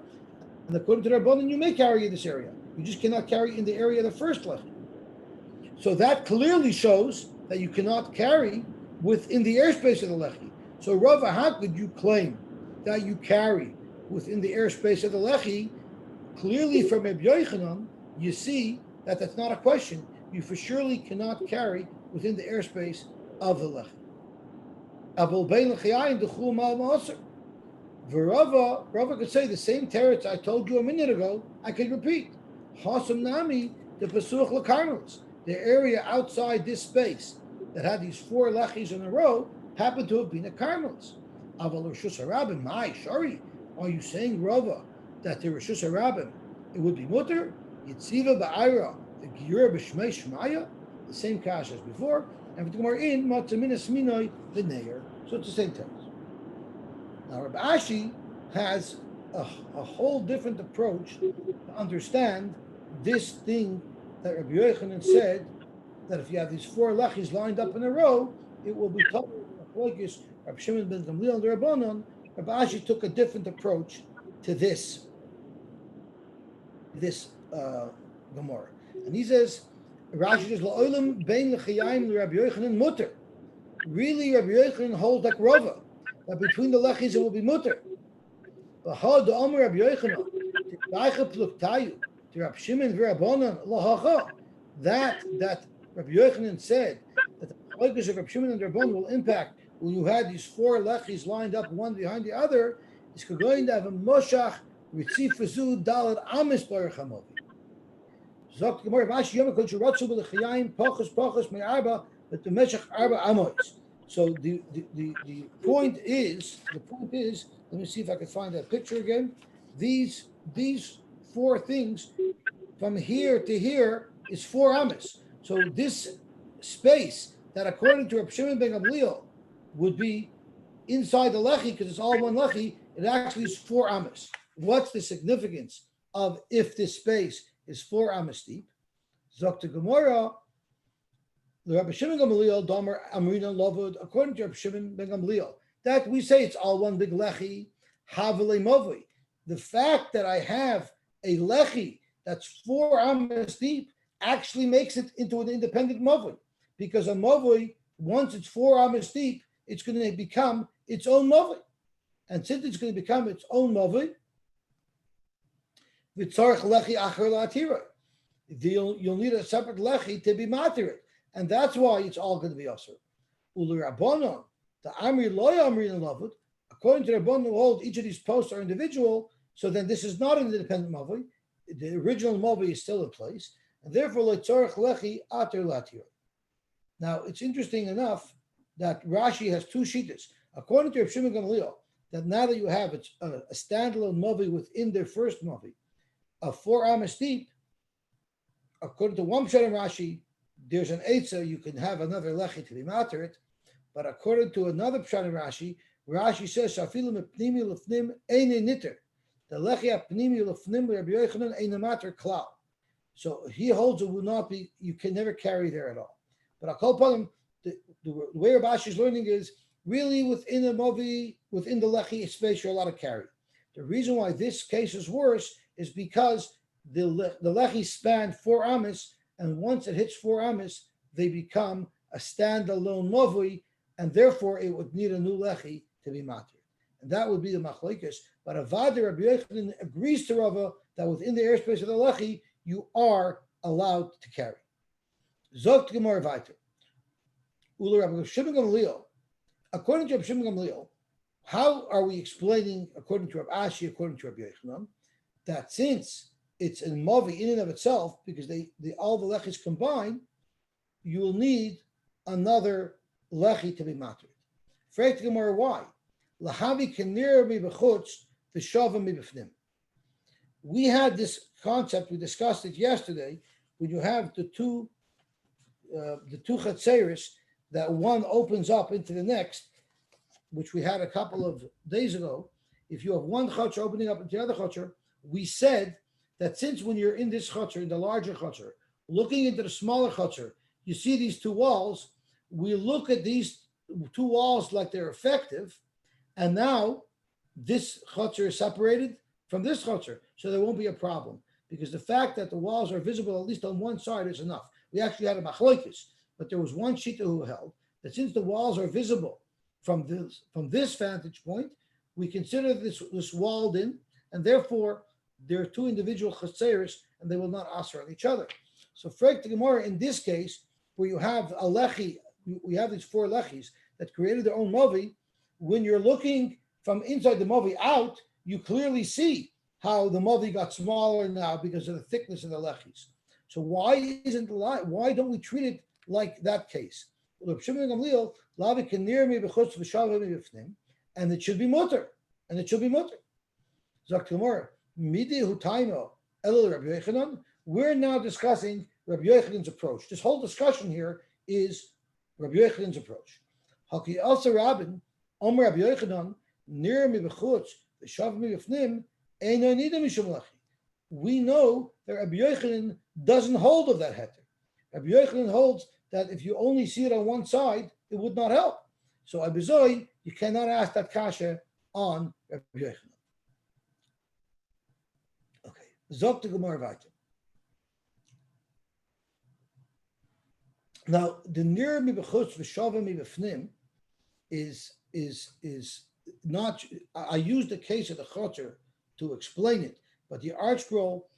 and according to the Rabbanan, you may carry in this area. You just cannot carry in the area of the first lechi. So that clearly shows that you cannot carry within the airspace of the lechi. So Rava, how could you claim that you carry within the airspace of the lechi? Clearly from Reb Yochanan, you see that that's not a question. You for surely cannot carry within the airspace of the lechi. Rava could say the same teretz I told you a minute ago, I could repeat. Hasam nami the Pesuach Lakarnos, the area outside this space that had these 4 lechis in a row happened to have been a Carmels. Aval Rosh Hashanah, my shari, are you saying, Rava, that the Rosh Hashanah it would be mutter? Yitziva ba'ira, the giyura b'shmei shmaya, the same kash as before, and for the more in matzaminas minoi v'neir. So it's the same text. Now Rabbi Ashi has a whole different approach to understand this thing that Rabbi Yochanan said, that if you have these 4 lechis lined up in a row, it will be totally like Rabbi Shimon ben Gamliel and the Rabbanon. Rabbi Ashi took a different approach to this Gemara. And he says, Rashi says, La'olam bein l'chayayim Rabbi Yochanan mutter. Really, Rabbi Yochanan holds like Rava, that between the lechis it will be mutter. V'ha da'amar Rabbi Yochanan, t'daicha pluktayu, t'Rab Shimon v'Rabbanon lahacha. That Rabbi Yochanan said that the focus of Rabbi Shimon and Rabbanon will impact when you had these 4 lechis lined up one behind the other, is going to have a moshach ritzifazu dalad amis baruch hamovi. Sagt die Gemara, Rashi Yom Kol Shurotzu B'Lechayim Pachas Me'arba B'Temeshach Arba Amos. So the point is, let me see if I can find that picture again. These four things from here to here is 4 amos. So this space that, according to Reb Shimon ben Gamliel, would be inside the lechi because it's all one lechi, it actually is 4 amos. What's the significance of if this space is 4 amos deep? Zokta Gemara, the Reb Shimon ben Gamliel, Domer Amrina Lovud, according to Reb Shimon ben Gamliel, that we say it's all one big lechi, Havele Movi. The fact that I have a lechi that's 4 amos deep actually makes it into an independent movui, because a movui, once it's 4 amos deep, it's going to become its own movui, and since it's going to become its own movui, you'll need a separate lechi to be matir, and that's why it's all going to be usher. Ulu the Amri loy Amri and Lavud, according to the Rabbanon who hold each of these posts are individual, so then this is not an independent movui. The original movie is still in place, and therefore letzorach lechi ater latir. Now it's interesting enough that Rashi has 2 shittas. According to Reb Shimon Gamliel, that now that you have a standalone movie within their first movie, a 4 amos deep, according to one pshat in Rashi, there's an eitzah, you can have another lechi to be matir it, but according to another pshat in Rashi, Rashi says shafilu mepnimi lefnim eine nitter. The lechi apnimi lefnim Rabbi Yochanan eine matir klal. So he holds it will not be, you can never carry there at all. But I'll call upon him, the way Rabashi is learning is really within a movie, within the lechi space, you're allowed to carry. The reason why this case is worse is because the lechi span 4 amos, and once it hits 4 amos, they become a standalone movie, and therefore it would need a new lechi to be matir. And that would be the machlokes. But Avad Rabbi Yochanan agrees to Rava that within the airspace of the lechi, you are allowed to carry. Zogt Gemara Vayter. Ulu Rabbi Shimon Gamliel. According to Rabbi Shimon Gamliel, how are we explaining, according to Rabbi Ashi, according to Rabbi Yochanan, that since it's a movi in and of itself, because all the lechis combine, you will need another lechi to be matir. Fragt Gemara, why? Lahavi kenir mi b'chutz v'shava mi b'fnim. We had this concept, we discussed it yesterday, when you have the two chatzeris, that one opens up into the next, which we had a couple of days ago. If you have one chutzner opening up into the other chutzner, we said that since when you're in this chutzner, in the larger chutzner, looking into the smaller chutzner, you see these 2 walls, we look at these 2 walls like they're effective, and now this chutzner is separated from this chutzner, so there won't be a problem, because the fact that the walls are visible at least on one side is enough. We actually had a machlokes, but there was one shita who held that since the walls are visible from this vantage point, we consider this walled in, and therefore there are 2 individual chatzeros, and they will not asr on each other. So Frek the Gemara, in this case, where you have a lechi, we have these 4 lechis that created their own movi. When you're looking from inside the movi out, you clearly see how the movi got smaller now because of the thickness of the lechis. So why don't we treat it like that case? And it should be mutter. And it should be mutter. We're now discussing Rabbi Yochanan's approach. This whole discussion here is Rabbi Yochanan's approach. Haki also Rabin, Omer Rabbi Yochanan, near mi b'chutz, v'shav mi b'fnim, eino nida mishum lechi. We know that Rabbi Yochanan doesn't hold of that heter. Rabbi Yochanan holds that if you only see it on one side, it would not help. So Abizoi, you cannot ask that kasha on Rabbi Yochanan. Okay, Zok to Gemara Vayter. Now, the near mi b'chutz v'shava mi b'fnim is not. I used the case of the chotzer to explain it, but the art scroll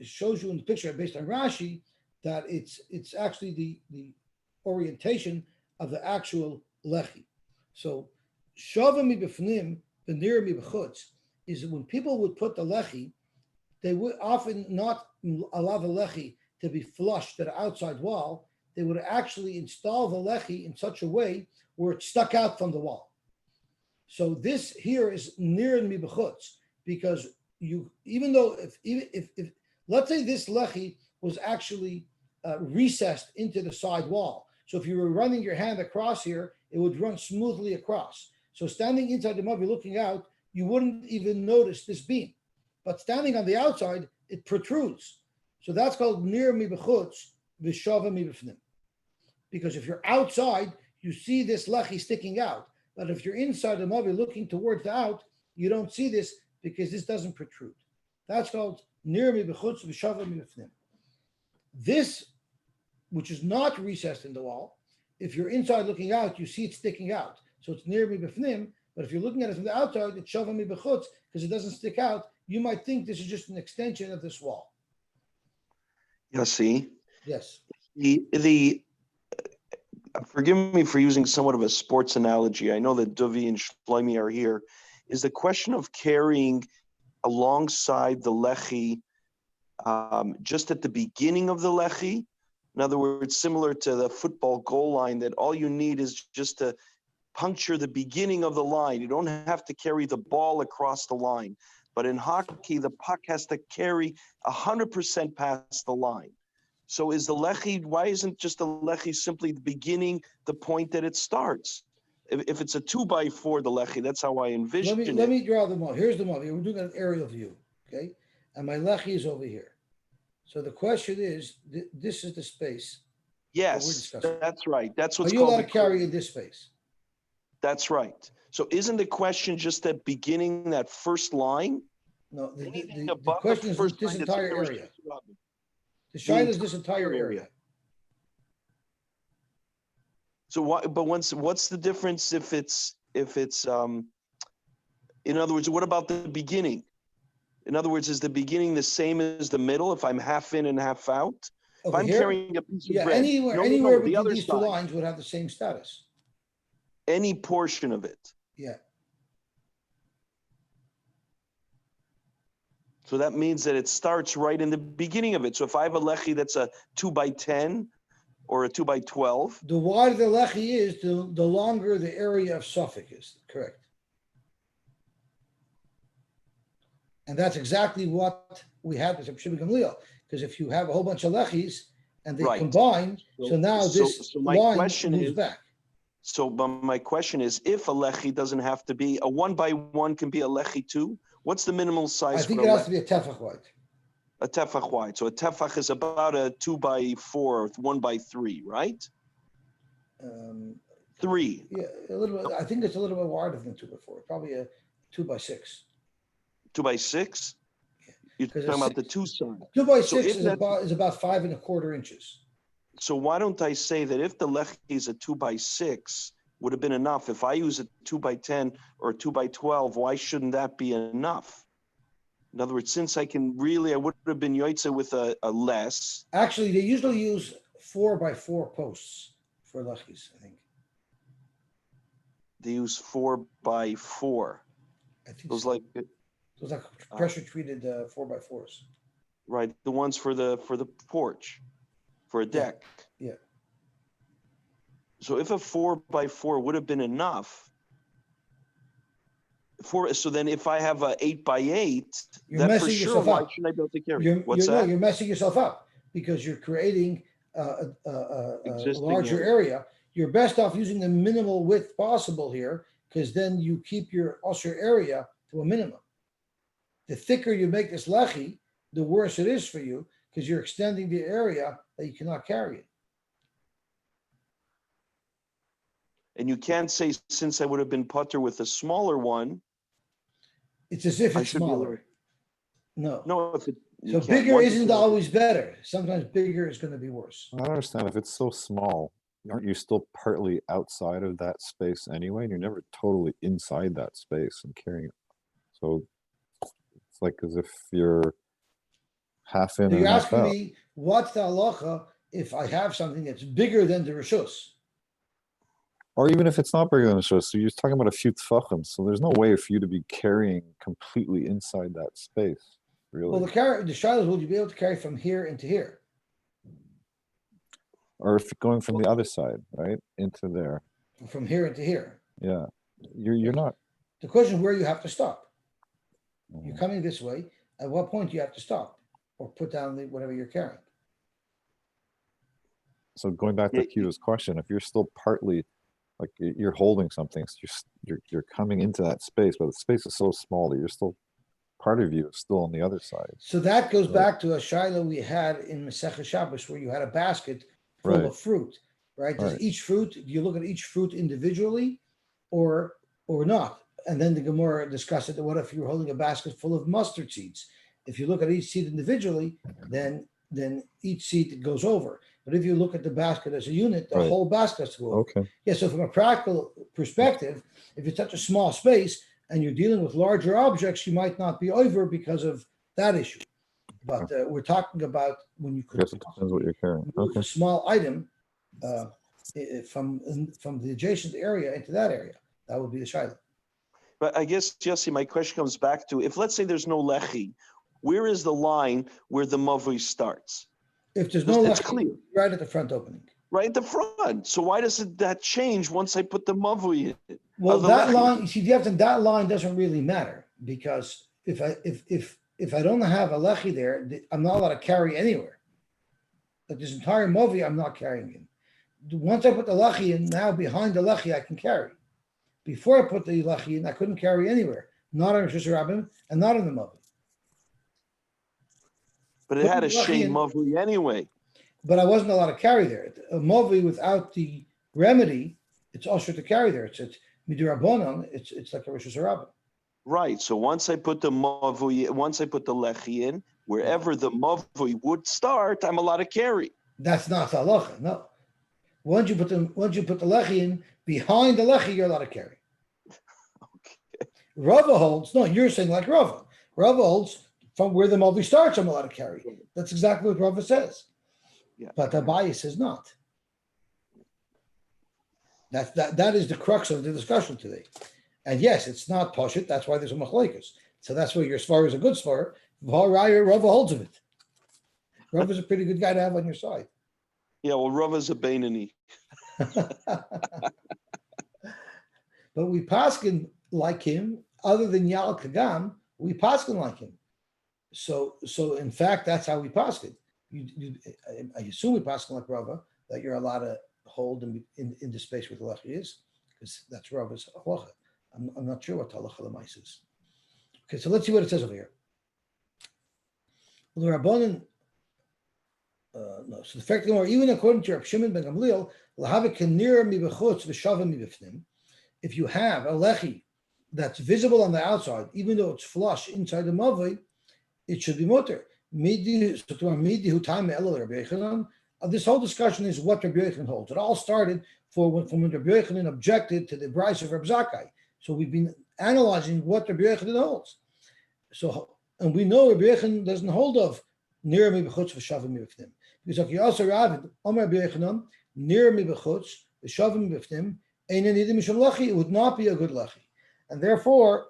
shows you in the picture based on Rashi that it's actually the orientation of the actual lechi. So shava mi b'fnim, the near mi b'chutz, is when people would put the lechi they would often not allow the lechi to be flush to the outside wall. They would actually install the lechi in such a way where it stuck out from the wall. So this here is near me b'chutz, because you, even though if let's say this lechi was actually recessed into the side wall. So if you were running your hand across here, it would run smoothly across. So standing inside the Mavi looking out, you wouldn't even notice this beam. But standing on the outside, it protrudes. So that's called near mi b'chutz v'shava mi b'fnim. Because if you're outside, you see this lechi sticking out. But if you're inside the Mavi looking towards the out, you don't see this because this doesn't protrude. That's called near mi b'chutz v'shava mi b'fnim. This, which is not recessed in the wall, if you're inside looking out, you see it sticking out. So it's near mi b'fnim. But if you're looking at it from the outside, it's shava mi b'chutz because it doesn't stick out. You might think this is just an extension of this wall. Yosy, Yes. Forgive me for using somewhat of a sports analogy. I know that Duvi and Shlomi are here. Is the question of carrying alongside the lechi just at the beginning of the lechi? In other words, similar to the football goal line, that all you need is just to puncture the beginning of the line. You don't have to carry the ball across the line. But in hockey, the puck has to carry 100% past the line. So is the lechi, why isn't just the lechi simply the beginning, the point that it starts? If it's a 2x4, the lechi, that's how I envision it. Let me draw them up. Here's the Mavi. We're doing an aerial view, okay? And my lechi is over here. So the question is, this is the space. Yes, that's right. That's what's called. Are you allowed to carry in this space? That's right. So isn't the question just that beginning, that first line? No, the question is this entire area. The shine is this entire area. So what's the difference if it's in other words, what about the beginning? In other words, is the beginning the same as the middle if I'm half in and half out? Over if I'm here? carrying a piece of bread. Anywhere between these two lines would have the same status. Any portion of it. Yeah. So that means that it starts right in the beginning of it. So if I have a lechi that's a 2x10 or a 2x12. The wider the lechi is, the longer the area of suffix is, correct. And that's exactly what we have with Shimon Gamliel. Because if you have a whole bunch of lechis and they combine, so now this line moves back. So my question is, if a lechi doesn't have to be, a 1x1 can be a lechi too? What's the minimal size? I think it has to be a tefach wide. A tefach wide. So a tefach is about a 2x4, 1x3, right? 3. Yeah, a little bit. I think it's a little bit wider than 2x4. Probably a 2x6. 2x6? You're talking about the two side. 2x6 is about 5 1/4 inches. So why don't I say that if the lechi is a 2x6 would have been enough? If I use a 2x10 or a 2x12, why shouldn't that be enough? In other words, since I would have been yoitze with a less. Actually, they usually use 4x4 posts for lechis, I think. They use 4x4. I think those so. like pressure treated 4x4s. Right, the ones for the porch. For a deck. Yeah. So if a 4x4 would have been enough, so then if I have a 8x8, that for sure, why shouldn't I be able to carry? You're messing yourself up because you're creating a larger area. You're best off using the minimal width possible here because then you keep your usher area to a minimum. The thicker you make this lechi, the worse it is for you because you're extending the area that you cannot carry it. And you can't say, since I would have been putter with a smaller one. It's as if it's smaller. No, if it. So bigger isn't always better. Sometimes bigger is going to be worse. I don't understand. If it's so small, aren't you still partly outside of that space anyway? And you're never totally inside that space and carrying it. So it's like as if you're half in and half out. You're asking me, what's the halacha if I have something that's bigger than the rishus? Or even if it's not bigger than the rishus, so you're talking about a few tefachim. So there's no way for you to be carrying completely inside that space. Well, really. the shiloh, would you be able to carry from here into here? Or if going from the other side, right, into there. From here into here? Yeah, you're not. The question is where you have to stop. You're Mhm. coming this way. At what point do you have to stop or put down whatever you're carrying? So going back to Yeah, Kiva's question, if you're still partly like you're holding something, so you're coming into that space, but the space is so small that you're still part of you is still on the other side. So that goes Right. back to a shiloh we had in Masechah Shabbos, where you had a basket full Right. of fruit, right? Does Right. each fruit, do you look at each fruit individually or not? And then the Gemara discussed it. What if you're holding a basket full of mustard seeds? If you look at each seed individually, then each seed goes over. But if you look at the basket as a unit, the Right. whole basket has to go over. Okay. Yeah, so from a practical perspective, if it's such a small space and you're dealing with larger objects, you might not be over because of that issue. But we're talking about when you I could guess it depends what you're carrying. move Okay. a small item from the adjacent area into that area. That would be the shiloh. but I guess, Yossi, my question comes back to, if let's say there's no lechi, where is the line where the mavui starts? If there's no It's lechi, clear. right at the front opening. Right at the front. So why does that change once I put the mavui in? Well, the that lechi. line, you see, that line doesn't really matter because if I don't have a lechi there, I'm not allowed to carry anywhere. But this entire movie, I'm not carrying in. Once I put the lechi in, now behind the lechi, I can carry. Before I put the lechi in, I couldn't carry anywhere, not on Rosh Hashanah and not in the movie. But it had a Putting lechi shade in- mavui anyway. But I wasn't allowed to carry there. A movie without the remedy, it's also to carry there. It's midirabonon. It's like a Rosh Hashanah. Right. So once I put the mavui, once I put the lechi in, wherever the mavui would start, I'm allowed to carry. That's not halacha. No. Once you put the lechi in behind the lechi, you're allowed to carry. Okay. Rava holds. No, you're saying like Rava. Rava holds from where the movie starts. I'm allowed to carry. That's exactly what Rava says. Yeah. But Abaye says not. That is the crux of the discussion today. And yes, it's not poshut. That's why there's a machlokes. So that's why your svar is a good svar. Rava holds of it. Rava is a pretty good guy to have on your side. Yeah, well, Rava's a Bainani. But we paskin like him, other than Yal Kagam, we paskin like him. So in fact, that's how we paskin. I assume we paskin like Rava, that you're allowed to hold in the space where the lechi is, because that's Rava's halacha. I'm not sure what halacha l'mais is. Okay, so let's see what it says over here. The Rabbanan, no. So the fact that even according to Reb Shimon ben Gamliel, if you have a lechi that's visible on the outside, even though it's flush inside the mavoi, it should be mutter. This whole discussion is what Rabbi Yochanan holds. It all started from when Rabbi Yochanan objected to the Bryce of Reb Zakkai. So we've been analyzing what Rabbi Yochanan holds. So, and we know Rabbi Yochanan doesn't hold of near mi b'chutz v'shavim mibifnim. Because if you also Ravid, Omer Rabbi Yochanan, near mi b'chutz v'shavim mibifnim, ein anidim mishum lechi, it would not be a good lechi. And therefore,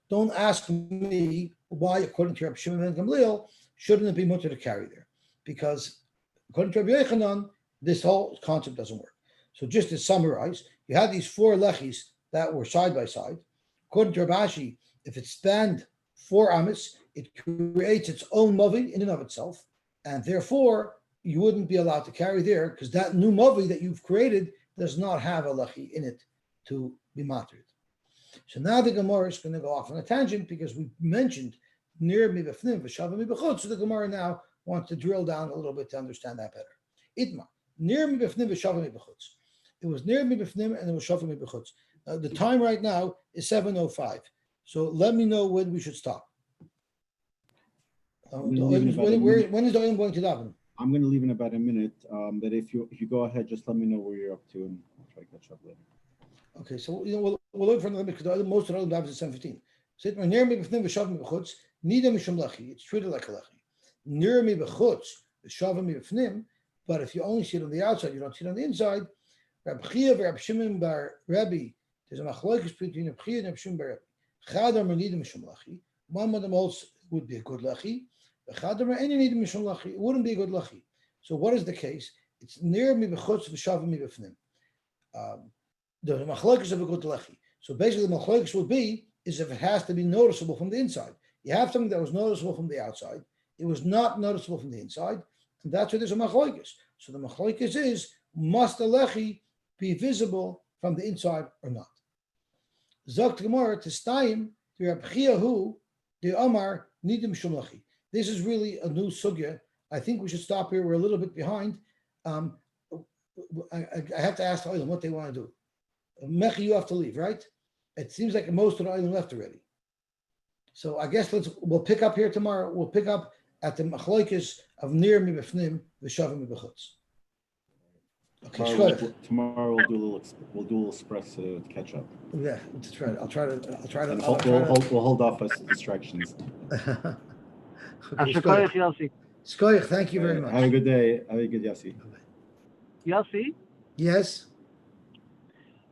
don't ask me why, according to Rabbi Shimon ben Gamliel, shouldn't it be mutter to carry there? Because according to Rabbi Yochanan, this whole concept doesn't work. So just to summarize, you had these four lechis that were side by side. According to Rabashi, if it spanned 4 amis, it creates its own movi in and of itself, and therefore you wouldn't be allowed to carry there because that new movi that you've created does not have a lechi in it to be mattered. So now the Gemara is going to go off on a tangent because we mentioned near mi b'fnim v'shavim mi b'chutz. So the Gemara now wants to drill down a little bit to understand that better. Itma near mi b'fnim v'shavim mi b'chutz. It was near mi b'fnim and it was shavim mi b'chutz. The time right now is 7:05. So let me know when we should stop. When is the Olim going to daven? I'm going to leave in about a minute. But if you go ahead, just let me know where you're up to, and I'll try to catch up later. Okay, so we'll look for another because most of the Olim davens at 7:15. Sit near me b'fnim v'shavim b'chutz nida mishum lechi. It's treated like a lechi. Near me b'chutz v'shavim b'fnim. But if you only see it on the outside, you don't see it on the inside. Reb Chia v'Reb Shimon bar Rebbe. There's a machlokes between Reb Chia and Reb Shimon bar Rebbe. Chadar menida mishum lechi. One of them holds would be a good lechi. It wouldn't be a good lechi. So what is the case? It's near mi b'chutz v'shavim mi b'fnim. The machlokes of a good lechi. So basically, the machlokes would be is if it has to be noticeable from the inside. You have something that was noticeable from the outside. It was not noticeable from the inside, and that's where there's a machlokes. So the machlokes is must the lechi be visible from the inside or not? Zogt Gemara to Stayim the Reb Chiyahu the Omar nidim shum lechi. This is really a new sugya. I think we should stop here. We're a little bit behind. I have to ask the Olam what they want to do. Mechi, you have to leave, right? It seems like most of the Olam left already. So I guess we'll pick up here tomorrow. We'll pick up at the machlokes of nir mi b'fnim v'shavim mi b'chutz. Okay, tomorrow we'll do a little espresso to catch up. Yeah, that's right. I'll try to. We'll hold off us distractions. Okay, Skoich, thank you very much. Have a good day. Have a good Yosy. Yosy? Yes.